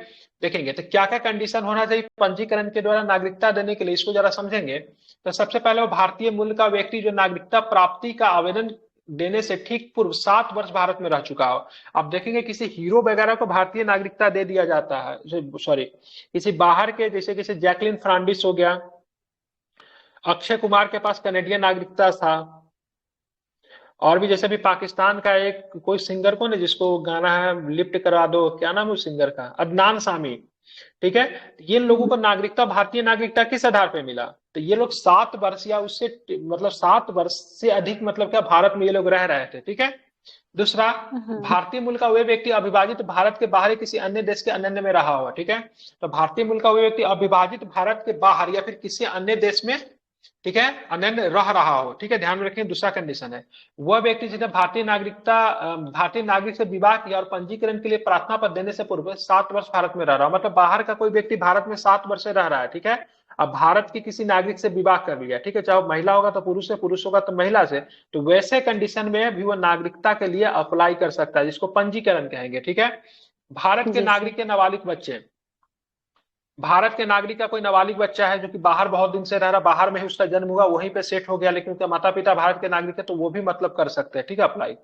देखेंगे तो क्या क्या कंडीशन होना चाहिए पंजीकरण के द्वारा नागरिकता देने के लिए, इसको जरा समझेंगे। तो सबसे पहले वो भारतीय मूल का व्यक्ति जो नागरिकता प्राप्ति का आवेदन देने से ठीक पूर्व 7 वर्ष भारत में रह चुका हो। आप देखेंगे किसी हीरो वगैरह को भारतीय नागरिकता दे दिया जाता है, सॉरी किसी बाहर के, जैसे किसी जैकलिन फर्नांडिस हो गया, अक्षय कुमार के पास कनेडियन नागरिकता था, और भी जैसे भी पाकिस्तान का एक कोई सिंगर को ना जिसको गाना है लिफ्ट करा दो, क्या नाम है उस सिंगर का, अदनान सामी। ठीक है, ये लोगों को नागरिकता, भारतीय नागरिकता किस आधार पर मिला, तो ये लोग 7 वर्ष या उससे मतलब 7 वर्ष से अधिक मतलब क्या भारत में ये लोग रह रहे थे। ठीक है, दूसरा भारतीय मूल का वह व्यक्ति अविभाजित भारत के बाहर किसी अन्य देश के अन्य में रहा हुआ। ठीक है, तो भारतीय मूल का वह व्यक्ति अविभाजित भारत के बाहर या फिर किसी अन्य देश में ठीक है, अन्य रह रहा हो, ठीक है, ध्यान में रखें। दूसरा कंडीशन है वह व्यक्ति जिसने भारतीय नागरिक से विवाह किया और पंजीकरण के लिए प्रार्थना पत्र देने से पूर्व 7 वर्ष भारत में रह रहा हो, मतलब बाहर का कोई व्यक्ति भारत में 7 वर्ष से रह रहा है, ठीक है। अब भारत की किसी नागरिक से विवाह कर लिया, ठीक है, चाहे वो महिला होगा तो पुरुष से, पुरुष होगा तो महिला से, तो वैसे कंडीशन में भी वो नागरिकता के लिए अप्लाई कर सकता है, जिसको पंजीकरण कहेंगे, ठीक है। भारत के जी सर। नागरिक के नाबालिग बच्चे, भारत के नागरिक का कोई नाबालिग बच्चा है जो कि बाहर बहुत दिन से रह रहा, बाहर में ही उसका जन्म हुआ, वहीं पे सेट हो गया, लेकिन उसके माता पिता भारत के नागरिक है, तो वो भी मतलब कर सकते हैं, ठीक है, अप्लाई।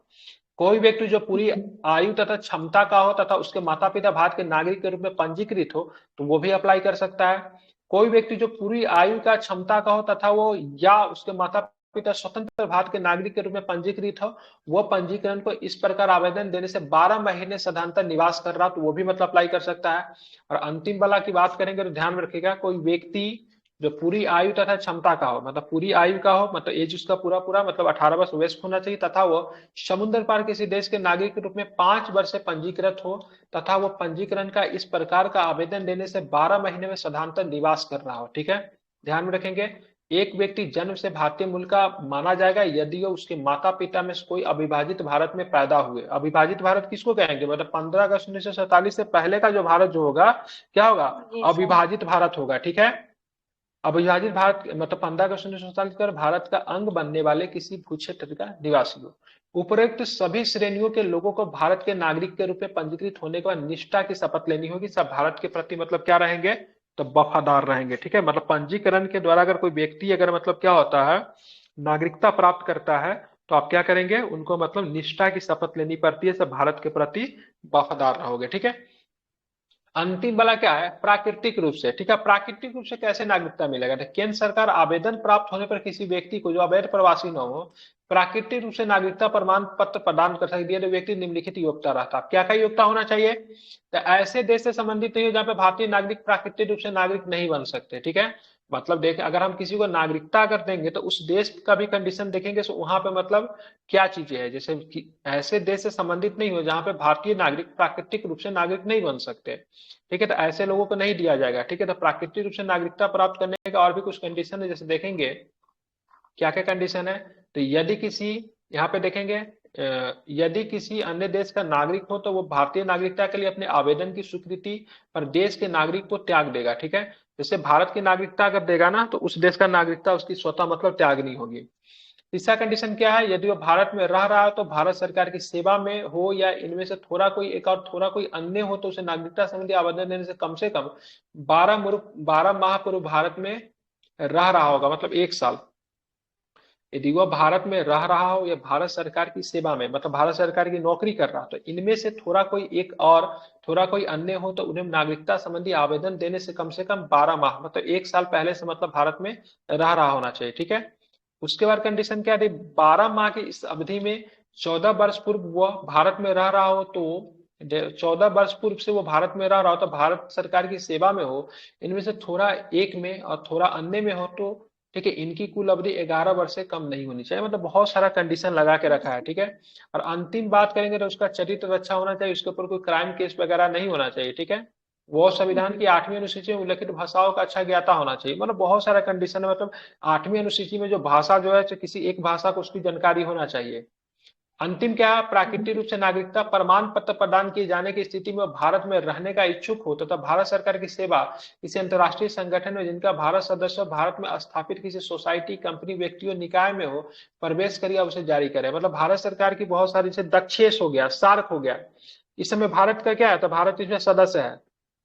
कोई व्यक्ति जो पूरी आयु तथा क्षमता का हो तथा उसके माता पिता भारत के नागरिक के रूप में पंजीकृत हो, तो वो भी अप्लाई कर सकता है। कोई व्यक्ति जो पूरी आयु का क्षमता का हो तथा वो या उसके माता पिता स्वतंत्र भारत के नागरिक के रूप में पंजीकृत हो, वो पंजीकरण को इस प्रकार आवेदन देने से 12 महीने सदांतर निवास कर रहा, तो वो भी मतलब अप्लाई कर सकता है। और अंतिम वाला की बात करेंगे तो ध्यान में रखिएगा, कोई व्यक्ति जो पूरी आयु तथा क्षमता का हो, मतलब पूरी आयु का हो, मतलब एज उसका पूरा पूरा मतलब 18 वर्ष वयस्क होना चाहिए, तथा वो समुद्र पार किसी देश के नागरिक के रूप में 5 वर्ष से पंजीकृत हो, तथा वो पंजीकरण का इस प्रकार का आवेदन देने से 12 महीने में सदांतर निवास कर रहा हो, ठीक है। ध्यान में रखेंगे, एक व्यक्ति जन्म से भारतीय मूल का माना जाएगा यदि वो उसके माता पिता में से कोई अविभाजित भारत में पैदा हुए। अविभाजित भारत किसको कहेंगे, मतलब 15 अगस्त 1947 से पहले का जो भारत जो होगा, क्या होगा, जी सर। अविभाजित भारत होगा, ठीक है। अविभाजित भारत मतलब 15 अगस्त 1947 कर भारत का अंग बनने वाले किसी भूक्षेत्र का निवासी हो। उपरोक्त सभी श्रेणियों के लोगों को भारत के नागरिक के रूप में पंजीकृत होने के बाद निष्ठा की शपथ लेनी होगी, सब भारत के प्रति मतलब क्या रहेंगे, तो वफादार रहेंगे, ठीक है। मतलब पंजीकरण के द्वारा अगर कोई व्यक्ति अगर मतलब क्या होता है, नागरिकता प्राप्त करता है, तो आप क्या करेंगे, उनको मतलब निष्ठा की शपथ लेनी पड़ती है, सब भारत के प्रति वफादार रहोगे, ठीक है। अंतिम वाला क्या है, प्राकृतिक रूप से, ठीक है। प्राकृतिक रूप से कैसे नागरिकता मिलेगा, तो केंद्र सरकार आवेदन प्राप्त होने पर किसी व्यक्ति को जो अवैध प्रवासी न हो, प्राकृतिक रूप से नागरिकता प्रमाण पत्र प्रदान कर सकती है, तो व्यक्ति निम्नलिखित योग्यता रहता है। क्या क्या योग्यता होना चाहिए, तो ऐसे देश से संबंधित नहीं हो जहाँ पे भारतीय नागरिक प्राकृतिक रूप से नागरिक नहीं बन सकते, ठीक है। मतलब देखें, अगर हम किसी को नागरिकता अगर देंगे तो उस देश का भी कंडीशन देखेंगे, तो वहां पे मतलब क्या चीजें है, जैसे कि ऐसे देश से संबंधित नहीं हो जहां पे भारतीय नागरिक प्राकृतिक रूप से नागरिक नहीं बन सकते, ठीक है, तो ऐसे लोगों को नहीं दिया जाएगा, ठीक है। तो प्राकृतिक रूप से नागरिकता प्राप्त करने का और भी कुछ कंडीशन है, जैसे देखेंगे क्या क्या कंडीशन है। तो यदि किसी, यहाँ पे देखेंगे यदि किसी अन्य देश का नागरिक हो तो वो भारतीय नागरिकता के लिए अपने आवेदन की स्वीकृति पर देश के नागरिक को त्याग देगा, ठीक है। जैसे भारत की नागरिकता अगर देगा ना, तो उस देश का नागरिकता उसकी स्वतः मतलब त्यागनी होगी। तीसरा कंडीशन क्या है, यदि वो भारत में रह रहा है तो भारत सरकार की सेवा में हो या इनमें से थोड़ा कोई एक और थोड़ा कोई अन्य हो, तो उसे नागरिकता संबंधी आवेदन देने से कम 12 माह पूर्व भारत में रह रहा होगा, मतलब 1 साल। यदि वह भारत में रह रहा हो या भारत सरकार की सेवा में, मतलब भारत सरकार की नौकरी कर रहा, तो इनमें से थोड़ा कोई एक और थोड़ा कोई अन्य हो, तो उन्हें नागरिकता संबंधी आवेदन देने से कम 12 माह मतलब 1 साल पहले से मतलब भारत में रह रहा होना चाहिए, ठीक है। उसके बाद कंडीशन क्या है, 12 माह की इस अवधि में 14 वर्ष पूर्व वह भारत में रह रहा हो, तो 14 वर्ष पूर्व से वो भारत में रह रहा हो तो भारत सरकार की सेवा में हो, इनमें से थोड़ा एक में और थोड़ा अन्य में हो, तो ठीक है, इनकी कुल अवधि 11 वर्ष से कम नहीं होनी चाहिए, मतलब बहुत सारा कंडीशन लगा के रखा है, ठीक है। और अंतिम बात करेंगे तो उसका चरित्र अच्छा होना चाहिए, उसके ऊपर कोई क्राइम केस वगैरह नहीं होना चाहिए, ठीक है। वो संविधान की 8वीं अनुसूची में उल्लेखित भाषाओं का अच्छा ज्ञाता होना चाहिए, मतलब बहुत सारा कंडीशन है। मतलब 8वीं अनुसूची में जो भाषा जो है, किसी एक भाषा को उसकी जानकारी होना चाहिए। अंतिम क्या है, प्राकृतिक रूप से नागरिकता प्रमाण पत्र प्रदान किए जाने की स्थिति में भारत में रहने का इच्छुक हो तथा भारत सरकार की सेवा किसी अंतर्राष्ट्रीय संगठन में जिनका भारत सदस्य भारत में स्थापित किसी सोसाइटी, कंपनी, व्यक्तियों, निकाय में हो, प्रवेश करिए उसे जारी करे। मतलब भारत सरकार की बहुत सारी, जैसे दक्षेस हो गया, सार्क हो गया, इस समय भारत का क्या है, तो भारत इसमें सदस्य है।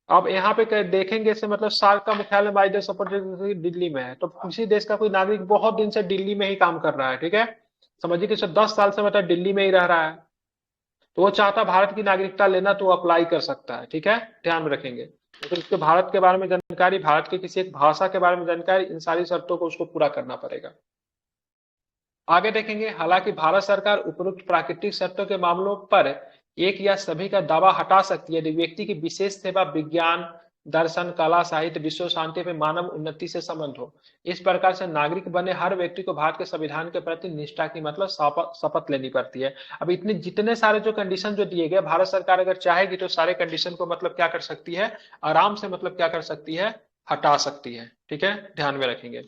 अब यहाँ पे देखेंगे से मतलब सार्क का मुख्यालय बाइडेन सपोर्ट दिल्ली में है, तो किसी देश का कोई नागरिक बहुत दिन से दिल्ली में ही काम कर रहा है, ठीक है। समझिए कि 10 साल से मतलब दिल्ली में ही रह रहा है, तो वो चाहता भारत की नागरिकता लेना, तो वो अप्लाई कर सकता है, ठीक है, ध्यान में रखेंगे। तो उसके भारत के बारे में जानकारी, भारत के किसी एक भाषा के बारे में जानकारी, इन सारी शर्तों को उसको पूरा करना पड़ेगा। आगे देखेंगे, हालांकि भारत सरकार उपरोक्त प्राकृतिक शर्तों के मामलों पर एक या सभी का दावा हटा सकती है यदि व्यक्ति की विशेष सेवा विज्ञान, दर्शन, कला, साहित्य, विश्व शांति में मानव उन्नति से संबंध हो। इस प्रकार से नागरिक बने हर व्यक्ति को भारत के संविधान के प्रति निष्ठा की मतलब शपथ लेनी पड़ती है। अब इतने जितने सारे जो कंडीशन जो दिए गए, भारत सरकार अगर चाहेगी तो सारे कंडीशन को मतलब क्या कर सकती है, आराम से मतलब क्या कर सकती है, हटा सकती है, ठीक है, ध्यान में रखेंगे।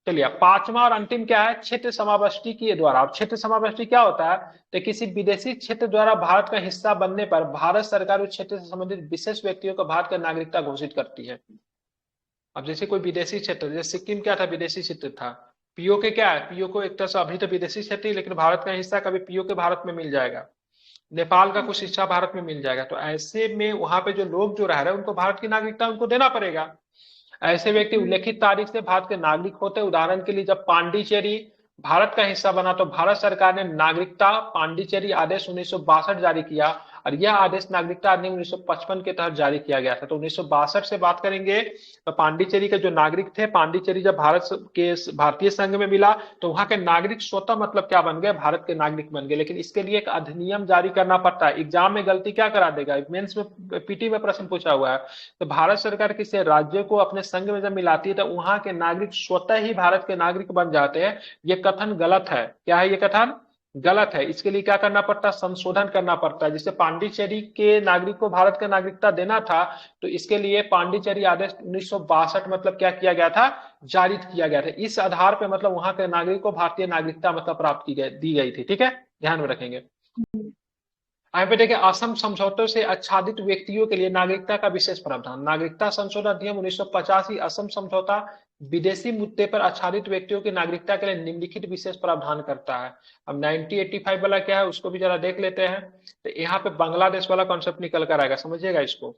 चलिए, अब पांचवा और अंतिम क्या है, क्षेत्र समावेशी के द्वारा। अब क्षेत्र समावेशी क्या होता है, तो किसी विदेशी क्षेत्र द्वारा भारत का हिस्सा बनने पर भारत सरकार उस क्षेत्र से संबंधित विशेष व्यक्तियों को भारत का नागरिकता घोषित करती है। अब जैसे कोई विदेशी क्षेत्र, जैसे सिक्किम क्या था, विदेशी क्षेत्र था। पीओके क्या है, पीओके एक तरह से अभी तो विदेशी क्षेत्र ही, लेकिन भारत का हिस्सा कभी पीओके भारत में मिल जाएगा। नेपाल का कुछ हिस्सा भारत में मिल जाएगा। तो ऐसे में वहां पे जो लोग जो रह रहे हैं उनको भारत की नागरिकता उनको देना पड़ेगा। ऐसे व्यक्ति उल्लेखित तारीख से भारत के नागरिक होते हैं। उदाहरण के लिए जब पांडिचेरी भारत का हिस्सा बना तो भारत सरकार ने नागरिकता पांडिचेरी आदेश 1962 जारी किया, और यह आदेश नागरिकता अधिनियम 1955 के तहत जारी किया गया था। तो 1962 से बात करेंगे तो पांडिचेरी के जो नागरिक थे, पांडिचेरी जब भारतीय संघ में मिला तो वहां के नागरिक स्वतः मतलब क्या बन गए, भारत के नागरिक बन गए। लेकिन इसके लिए एक अधिनियम जारी करना पड़ता है। एग्जाम में गलती क्या करा देगा, मेंस में पीटी में प्रश्न पूछा हुआ है। तो भारत सरकार किसी राज्य को अपने संघ में जब मिलाती है तो वहां के नागरिक स्वतः ही भारत के नागरिक बन जाते हैं। ये कथन गलत है। क्या है ये कथन, गलत है। इसके लिए क्या करना पड़ता है, संशोधन करना पड़ता है। जिसे पांडिचेरी के नागरिक को भारत का नागरिकता देना था, तो इसके लिए पांडिचेरी आदेश 1962 मतलब क्या किया गया था, जारी किया गया था। इस आधार पर मतलब वहां के नागरिक को भारतीय नागरिकता मतलब प्राप्त दी गई थी। ठीक है, ध्यान में रखेंगे। यहाँ पे देखिए, असम समझौतों से आच्छादित व्यक्तियों के लिए नागरिकता का विशेष प्रावधान। नागरिकता संशोधन अधिनियम 1985 असम समझौता विदेशी मुद्दे पर आच्छादित व्यक्तियों की नागरिकता के लिए निम्नलिखित विशेष प्रावधान करता है। अब 1985 वाला क्या है उसको भी जरा देख लेते हैं। तो यहाँ पे बांग्लादेश वाला कॉन्सेप्ट निकल कर आएगा, समझिएगा इसको।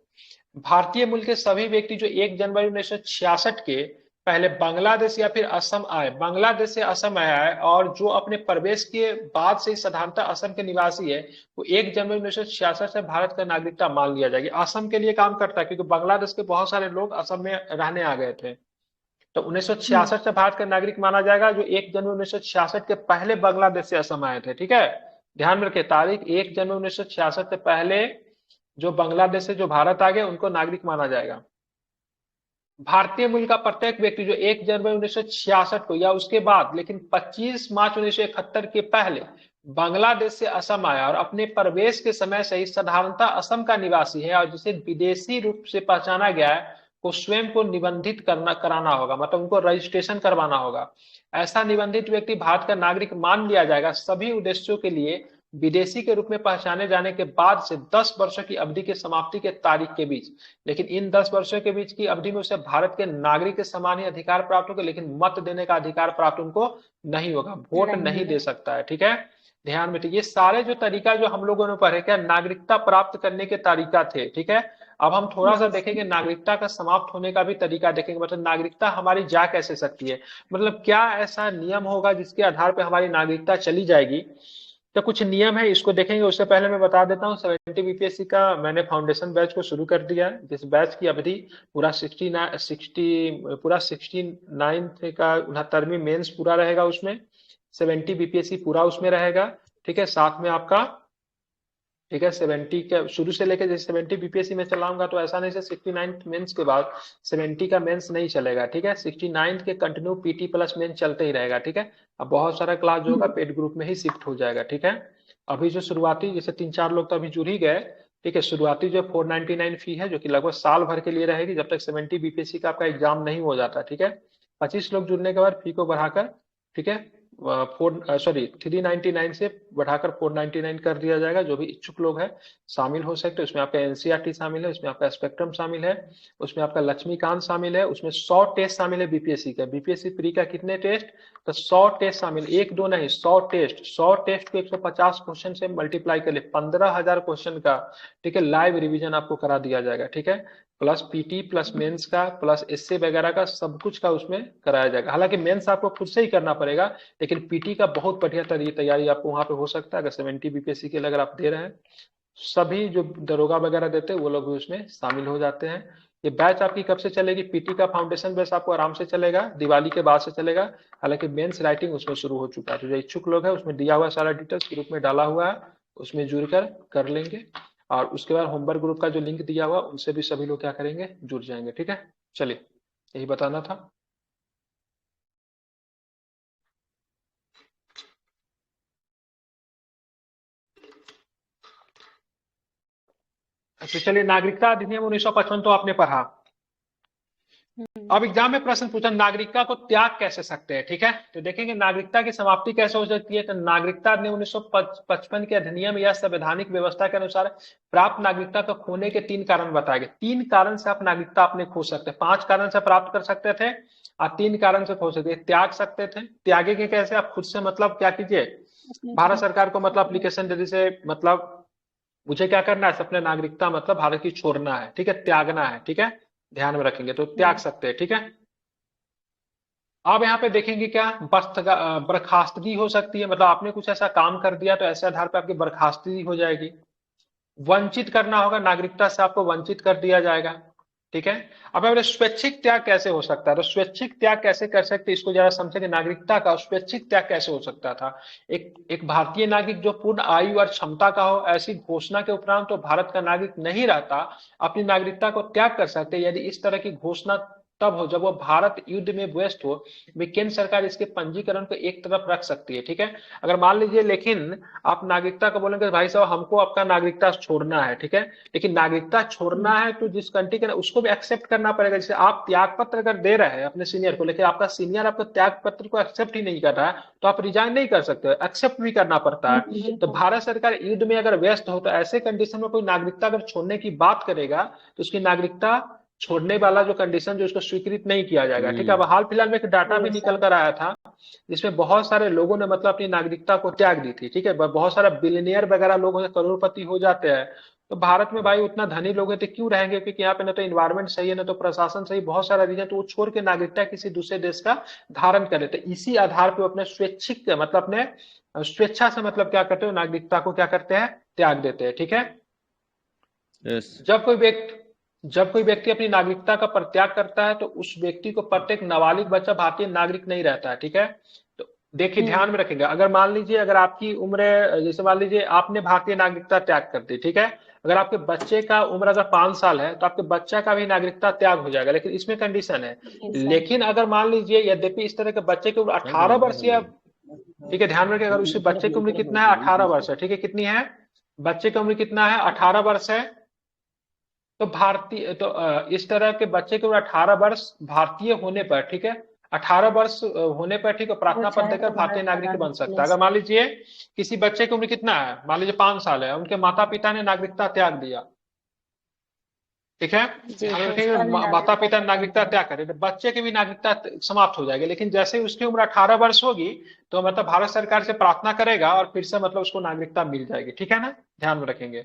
भारतीय मूल के सभी व्यक्ति जो 1 जनवरी 1966 के पहले बांग्लादेश या फिर असम आए, बांग्लादेश से असम आया है, और जो अपने प्रवेश के बाद से साधारणतः असम के निवासी है, वो 1 जनवरी 1966 से भारत का नागरिकता मान लिया जाएगी। असम के लिए काम करता है क्योंकि बांग्लादेश के बहुत सारे लोग असम में रहने आ गए थे। तो 1966 से भारत का नागरिक माना जाएगा जो 1 जनवरी 1966 के पहले बांग्लादेश से असम आए थे। ठीक है, ध्यान में रखिए, तारीख 1 जनवरी 1966 से पहले जो बांग्लादेश से जो भारत आ गए उनको नागरिक माना जाएगा। भारतीय मूल का प्रत्येक व्यक्ति जो 1 जनवरी 1966 को या उसके बाद, लेकिन 25 मार्च 1971 के पहले बांग्लादेश से असम आया और अपने प्रवेश के समय से ही साधारणतः असम का निवासी है और जिसे विदेशी रूप से पहचाना गया है, को स्वयं को निबंधित कराना होगा, मतलब उनको रजिस्ट्रेशन करवाना होगा। ऐसा निबंधित व्यक्ति भारत का नागरिक मान लिया जाएगा सभी उद्देश्यों के लिए विदेशी के रूप में पहचाने जाने के बाद से 10 वर्षों की अवधि के समाप्ति के तारीख के बीच। लेकिन इन 10 वर्षों के बीच की अवधि में उसे भारत के नागरिक के समान ही अधिकार प्राप्त होगा, लेकिन मत देने का अधिकार प्राप्त उनको नहीं होगा, वोट नहीं दे सकता है। ठीक है, ध्यान में। ये सारे जो तरीका जो हम लोगों ने पढ़े क्या नागरिकता प्राप्त करने के तरीका थे। ठीक है, अब हम थोड़ा सा देखेंगे नागरिकता का समाप्त होने का भी तरीका देखेंगे, मतलब नागरिकता हमारी जा कैसे सकती है, मतलब क्या ऐसा नियम होगा जिसके आधार पर हमारी नागरिकता चली जाएगी। तो कुछ नियम है, इसको देखेंगे। उससे पहले मैं बता देता हूँ 70 बीपीएससी का मैंने फाउंडेशन बैच को शुरू कर दिया है, जिस बैच की अवधि पूरा 69 का 69वीं मेंस पूरा रहेगा, उसमें 70 बीपीएससी पूरा उसमें रहेगा। ठीक है, साथ में आपका, ठीक है, 70 के शुरू से लेकर जैसे 70 बीपीएससी में चलाऊंगा तो ऐसा नहीं से 69 मेंस के बाद 70 का मेंस नहीं चलेगा। ठीक है, 69 के कंटिन्यू पीटी प्लस मेंस चलते ही रहेगा। ठीक है, अब बहुत सारा क्लास जो होगा पेड ग्रुप में ही शिफ्ट हो जाएगा। ठीक है, अभी जो शुरुआती जैसे 3-4 लोग तो अभी जुड़ ही गए। ठीक है, शुरुआती जो 499 फी है जो कि लगभग साल भर के लिए रहेगी जब तक 70 बीपीएससी का आपका एग्जाम नहीं हो जाता। ठीक है, 25 लोग जुड़ने के बाद फी को बढ़ाकर, ठीक है, 399 से बढ़ाकर 499 कर दिया जाएगा। जो भी इच्छुक लोग हैं शामिल हो सकते हैं। उसमें आपका एनसीईआरटी शामिल है, उसमें आपका स्पेक्ट्रम शामिल है, उसमें आपका लक्ष्मीकांत शामिल है, उसमें 100 टेस्ट शामिल है बीपीएससी का। बीपीएससी प्री का कितने टेस्ट, तो 100 टेस्ट शामिल, 1-2 नहीं, 100 टेस्ट। 100 टेस्ट को 150 क्वेश्चन से मल्टीप्लाई कर ले, 15,000 क्वेश्चन का, ठीक है, लाइव रिवीजन आपको करा दिया जाएगा। ठीक है, प्लस पीटी प्लस मेंस का प्लस एसए वगैरह का सब कुछ का उसमें कराया जाएगा। हालांकि मेंस आपको खुद से ही करना पड़ेगा, लेकिन पीटी का बहुत बढ़िया तैयारी आपको वहां पे हो सकता है। अगर 70 बीपीएससी के लिए अगर आप दे रहे हैं, सभी जो दरोगा वगैरह देते हैं वो लोग भी उसमें शामिल हो जाते हैं। ये बैच आपकी कब से चलेगी, पीटी का फाउंडेशन बैच आपको आराम से चलेगा, दिवाली के बाद से चलेगा। हालांकि मेंस राइटिंग उसमें शुरू हो चुका है। तो जो इच्छुक लोग है उसमें दिया हुआ सारा डिटेल्स ग्रुप में डाला हुआ है, उसमें जुड़कर कर लेंगे। और उसके बाद होमवर्क ग्रुप का जो लिंक दिया हुआ उनसे भी सभी लोग क्या करेंगे, जुड़ जाएंगे। ठीक है, चलिए यही बताना था। तो चलिए, नागरिकता अधिनियम 1955 तो आपने पढ़ा। अब एग्जाम में प्रश्न पूछा नागरिकता को त्याग कैसे सकते हैं, ठीक है। तो देखेंगे नागरिकता की समाप्ति कैसे हो सकती है। तो नागरिकता अधिनियम 1955 के अधिनियम या संवैधानिक व्यवस्था के अनुसार प्राप्त नागरिकता को खोने के 3 कारण बताए गए। 3 कारण से आप नागरिकता अपने खो सकते हैं। 5 कारण से प्राप्त कर सकते थे और 3 कारण से खो सकते, त्याग सकते थे। त्यागे के कैसे, आप खुद से मतलब क्या कीजिए, भारत सरकार को मतलब एप्लीकेशन जल्दी से मतलब मुझे क्या करना है, अपने नागरिकता मतलब भारत की छोड़ना है, ठीक है, त्यागना है, ठीक है, ध्यान में रखेंगे तो त्याग सकते हैं, ठीक है। अब यहाँ पे देखेंगे क्या बर्खास्तगी हो सकती है, मतलब आपने कुछ ऐसा काम कर दिया तो ऐसे आधार पर आपकी बर्खास्तगी हो जाएगी। वंचित करना होगा, नागरिकता से आपको वंचित कर दिया जाएगा, ठीक है। अब अगर स्वैच्छिक त्याग कैसे हो सकता है, तो स्वैच्छिक त्याग कैसे कर सकते हैं इसको जरा समझेंगे। नागरिकता का स्वैच्छिक त्याग कैसे हो सकता था। एक भारतीय नागरिक जो पूर्ण आयु और क्षमता का हो, ऐसी घोषणा के उपरांत तो भारत का नागरिक नहीं रहता, अपनी नागरिकता को त्याग कर सकते हैं। यदि इस तरह की घोषणा तब हो जब वो भारत युद्ध में व्यस्त हो, केंद्र सरकार इसके पंजीकरण को एक तरफ रख सकती है, ठीक है। अगर मान लीजिए लेकिन आप नागरिकता को बोलेंगे भाई साहब हमको आपका नागरिकता छोड़ना है, ठीक है, लेकिन नागरिकता छोड़ना है तो जिस कंट्री का उसको भी एक्सेप्ट करना पड़ेगा। जैसे आप त्याग पत्र अगर दे रहे हैं अपने सीनियर को, लेकिन आपका सीनियर आपको त्याग पत्र को एक्सेप्ट ही नहीं कर रहा है, तो आप रिजाइन नहीं कर सकते, एक्सेप्ट भी करना पड़ता है। तो भारत सरकार युद्ध में अगर व्यस्त हो तो ऐसे कंडीशन में कोई नागरिकता अगर छोड़ने की बात करेगा तो उसकी नागरिकता छोड़ने वाला जो कंडीशन जो उसको स्वीकृत नहीं किया जाएगा, ठीक है। अब हाल फिलहाल में एक डाटा भी निकल कर आया था जिसमें बहुत सारे लोगों ने मतलब अपनी नागरिकता को त्याग दी थी, ठीक है। बहुत सारे बिलियनियर वगैरह लोग करोड़पति हो जाते हैं, तो भारत में भाई उतना धनी लोग हैं तो क्यों रहेंगे, क्योंकि यहाँ पे ना तो इन्वायरमेंट सही है ना तो प्रशासन सही, बहुत सारा रीजन, तो वो छोड़ के नागरिकता किसी दूसरे देश का धारण कर लेते। इसी आधार पर अपने स्वैच्छिक मतलब अपने स्वेच्छा से मतलब क्या करते हो, नागरिकता को क्या करते हैं, त्याग देते हैं, ठीक है। जब कोई व्यक्ति अपनी नागरिकता का परित्याग करता है तो उस व्यक्ति को प्रत्येक नाबालिग बच्चा भारतीय नागरिक नहीं रहता है, ठीक है। तो देखिए ध्यान में रखेंगे, अगर मान लीजिए अगर आपकी उम्र जैसे मान लीजिए आपने भारतीय नागरिकता त्याग कर दी, ठीक है, अगर आपके बच्चे का उम्र अगर 5 साल है तो आपके बच्चा का भी नागरिकता त्याग हो जाएगा, लेकिन इसमें कंडीशन है। लेकिन अगर मान लीजिए यद्यपि इस तरह के बच्चे की उम्र 18 वर्ष या, ठीक है, ध्यान में रखिए, अगर उस बच्चे की उम्र कितना है, 18 वर्ष है, ठीक है, कितनी है, बच्चे की उम्र कितना है, 18 वर्ष है। तो भारतीय तो इस तरह के बच्चे के 18 वर्ष भारतीय होने पर, ठीक है, 18 वर्ष होने पर, ठीक है, प्रार्थना पत्र देकर भारतीय नागरिक बन सकता है। अगर मान लीजिए किसी बच्चे की उम्र कितना है, मान लीजिए 5 साल है, उनके माता पिता ने नागरिकता त्याग दिया, ठीक है, ध्यान रखेंगे, माता पिता नागरिकता त्याग करें तो बच्चे की भी नागरिकता समाप्त हो जाएगी। लेकिन जैसे ही उसकी उम्र 18 वर्ष होगी तो मतलब भारत सरकार से प्रार्थना करेगा और फिर से मतलब उसको नागरिकता मिल जाएगी, ठीक है ना, ध्यान में रखेंगे।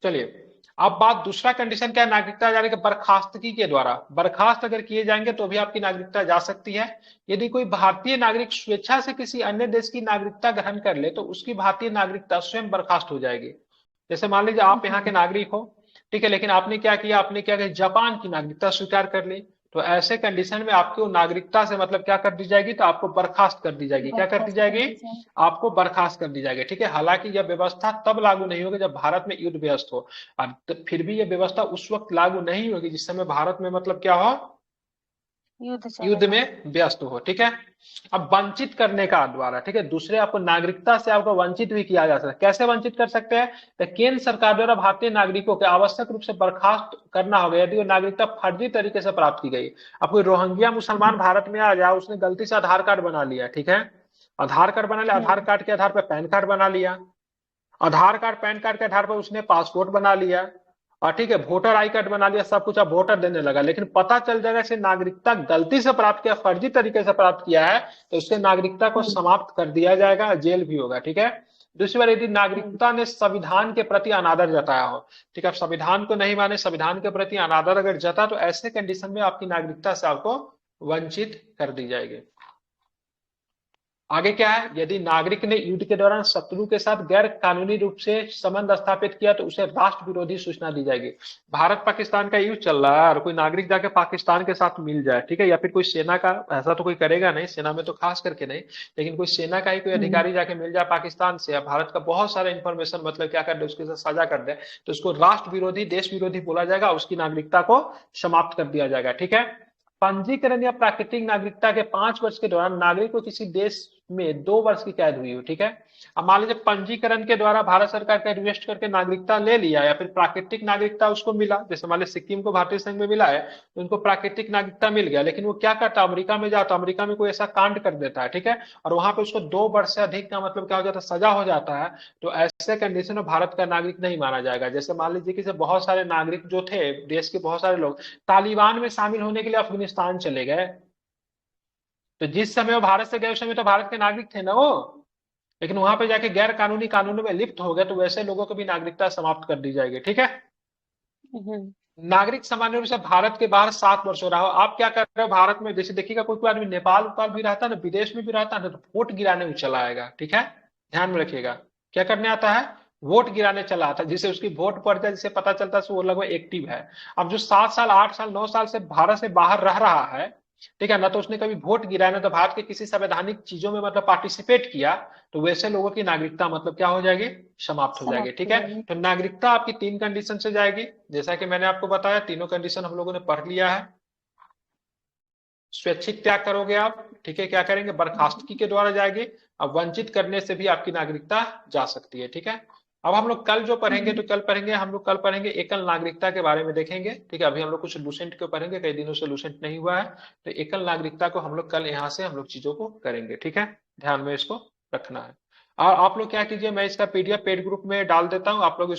चलिए अब बात दूसरा कंडीशन क्या है, नागरिकता जाने के बर्खास्तगी के द्वारा, बर्खास्त अगर किए जाएंगे तो भी आपकी नागरिकता जा सकती है। यदि कोई भारतीय नागरिक स्वेच्छा से किसी अन्य देश की नागरिकता ग्रहण कर ले तो उसकी भारतीय नागरिकता स्वयं बर्खास्त हो जाएगी। जैसे मान लीजिए आप यहाँ के नागरिक हो, ठीक है, लेकिन आपने क्या किया जापान की नागरिकता स्वीकार कर ली, तो ऐसे कंडीशन में आपको नागरिकता से मतलब क्या कर दी जाएगी, तो आपको बर्खास्त कर दी जाएगी। क्या कर दी जाएगी, आपको बर्खास्त कर दी जाएगी, ठीक है। हालांकि यह व्यवस्था तब लागू नहीं होगी जब भारत में युद्ध व्यस्त हो, अब तो फिर भी यह व्यवस्था उस वक्त लागू नहीं होगी जिस समय भारत में मतलब क्या हो, युद्ध में व्यस्त हो, ठीक है। अब वंचित करने का द्वारा, ठीक है, दूसरे आपको नागरिकता से आपको वंचित भी किया जा सकता है। कैसे वंचित कर सकते हैं, तो केंद्र सरकार द्वारा भारतीय नागरिकों के आवश्यक रूप से बर्खास्त करना होगा यदि वो नागरिकता फर्जी तरीके से प्राप्त की गई। अब कोई रोहिंग्या मुसलमान भारत में आ जाए, उसने गलती से आधार कार्ड बना लिया, ठीक है, आधार कार्ड बना लिया, आधार कार्ड के आधार पर पैन कार्ड बना लिया, आधार कार्ड पैन कार्ड के आधार पर उसने पासपोर्ट बना लिया और ठीक है वोटर आई कार्ड बना लिया, सब कुछ अब वोटर देने लगा, लेकिन पता चल जाएगा इसे नागरिकता गलती से प्राप्त किया, फर्जी तरीके से प्राप्त किया है, तो उसके नागरिकता को समाप्त कर दिया जाएगा, जेल भी होगा, ठीक है। दूसरी बार यदि नागरिकता ने संविधान के प्रति अनादर जताया हो, ठीक है, संविधान को नहीं माने, संविधान के प्रति अनादर अगर जता तो ऐसे कंडीशन में आपकी नागरिकता से आपको वंचित कर दी जाएगी। आगे क्या है, यदि नागरिक ने युद्ध के दौरान शत्रु के साथ गैर कानूनी रूप से संबंध स्थापित किया तो उसे राष्ट्र विरोधी सूचना दी जाएगी। भारत पाकिस्तान का युद्ध चल रहा है और कोई नागरिक जाके पाकिस्तान के साथ मिल जाए, ठीक है, या फिर कोई सेना का, ऐसा तो कोई करेगा नहीं, सेना में तो खास करके नहीं, लेकिन कोई सेना का ही कोई अधिकारी जाके मिल जाए पाकिस्तान से, भारत का बहुत सारा इंफॉर्मेशन मतलब क्या कर दे उसके साथ साझा कर दे, तो उसको राष्ट्र विरोधी, देश विरोधी बोला जाएगा, उसकी नागरिकता को समाप्त कर दिया जाएगा, ठीक है। पंजीकरण या प्राकृतिक नागरिकता के 5 वर्ष के दौरान नागरिक को किसी देश में 2 वर्ष की कैद हुई हो, ठीक है। अब मान लीजिए पंजीकरण के द्वारा भारत सरकार का रिक्वेस्ट करके नागरिकता ले लिया या फिर प्राकृतिक नागरिकता उसको मिला, जैसे मान लीजिए सिक्किम को भारतीय संघ में मिला है तो उनको प्राकृतिक नागरिकता मिल गया, लेकिन वो क्या करता है, अमेरिका में जाता, अमेरिका में कोई ऐसा कांड कर देता है, ठीक है, और वहां पे उसको 2 वर्ष से अधिक का मतलब क्या हो जाता है, सजा हो जाता है, तो ऐसे कंडीशन में भारत का नागरिक नहीं माना जाएगा। जैसे मान लीजिए कि बहुत सारे नागरिक जो थे देश के, बहुत सारे लोग तालिबान में शामिल होने के लिए अफगानिस्तान चले गए, तो जिस समय वो भारत से गए उस समय तो भारत के नागरिक थे ना वो, लेकिन वहां पे जाके गैर कानूनी कानूनों में लिप्त हो गए, तो वैसे लोगों को भी नागरिकता समाप्त कर दी जाएगी, ठीक है। नागरिक सामान्य रूप से भारत के बाहर 7 वर्ष हो रहा हो, आप क्या कर रहे हो भारत में, जैसे देखिएगा कोई कोई आदमी नेपाल उपाल भी रहता है ना, विदेश में भी रहता है ना, तो वोट गिराने में चला आएगा, ठीक है, ध्यान में रखिएगा। क्या करने आता है, वोट गिराने चला आता है, जिसे उसकी वोट पड़ जाए, जिसे पता चलता है वो लगभग एक्टिव है। अब जो 7 साल 8 साल 9 साल से भारत से बाहर रह रहा है, ठीक है ना, तो उसने कभी वोट गिराया ना, तो भारत के किसी संवैधानिक चीजों में मतलब पार्टिसिपेट किया, तो वैसे लोगों की नागरिकता मतलब क्या हो जाएगी, समाप्त हो जाएगी, ठीक है। तो नागरिकता आपकी 3 कंडीशन से जाएगी, जैसा कि मैंने आपको बताया, तीनों कंडीशन हम लोगों ने पढ़ लिया है। स्वैच्छिक त्याग करोगे आप, ठीक है, क्या करेंगे, बर्खास्तगी के द्वारा जाएगी, अब वंचित करने से भी आपकी नागरिकता जा सकती है, ठीक है। अब हम लोग कल जो पढ़ेंगे, तो कल पढ़ेंगे हम लोग, कल पढ़ेंगे एकल नागरिकता के बारे में देखेंगे, ठीक है। अभी हम लोग कुछ लूसेंट को पढ़ेंगे, कई दिनों से लूसेंट नहीं हुआ है, तो एकल नागरिकता को हम लोग कल यहाँ से हम लोग चीजों को करेंगे, ठीक है, ध्यान में इसको रखना है। और आप लोग क्या कीजिए, मैं इसका पीडीएफ पेड ग्रुप में डाल देता हूँ, आप लोग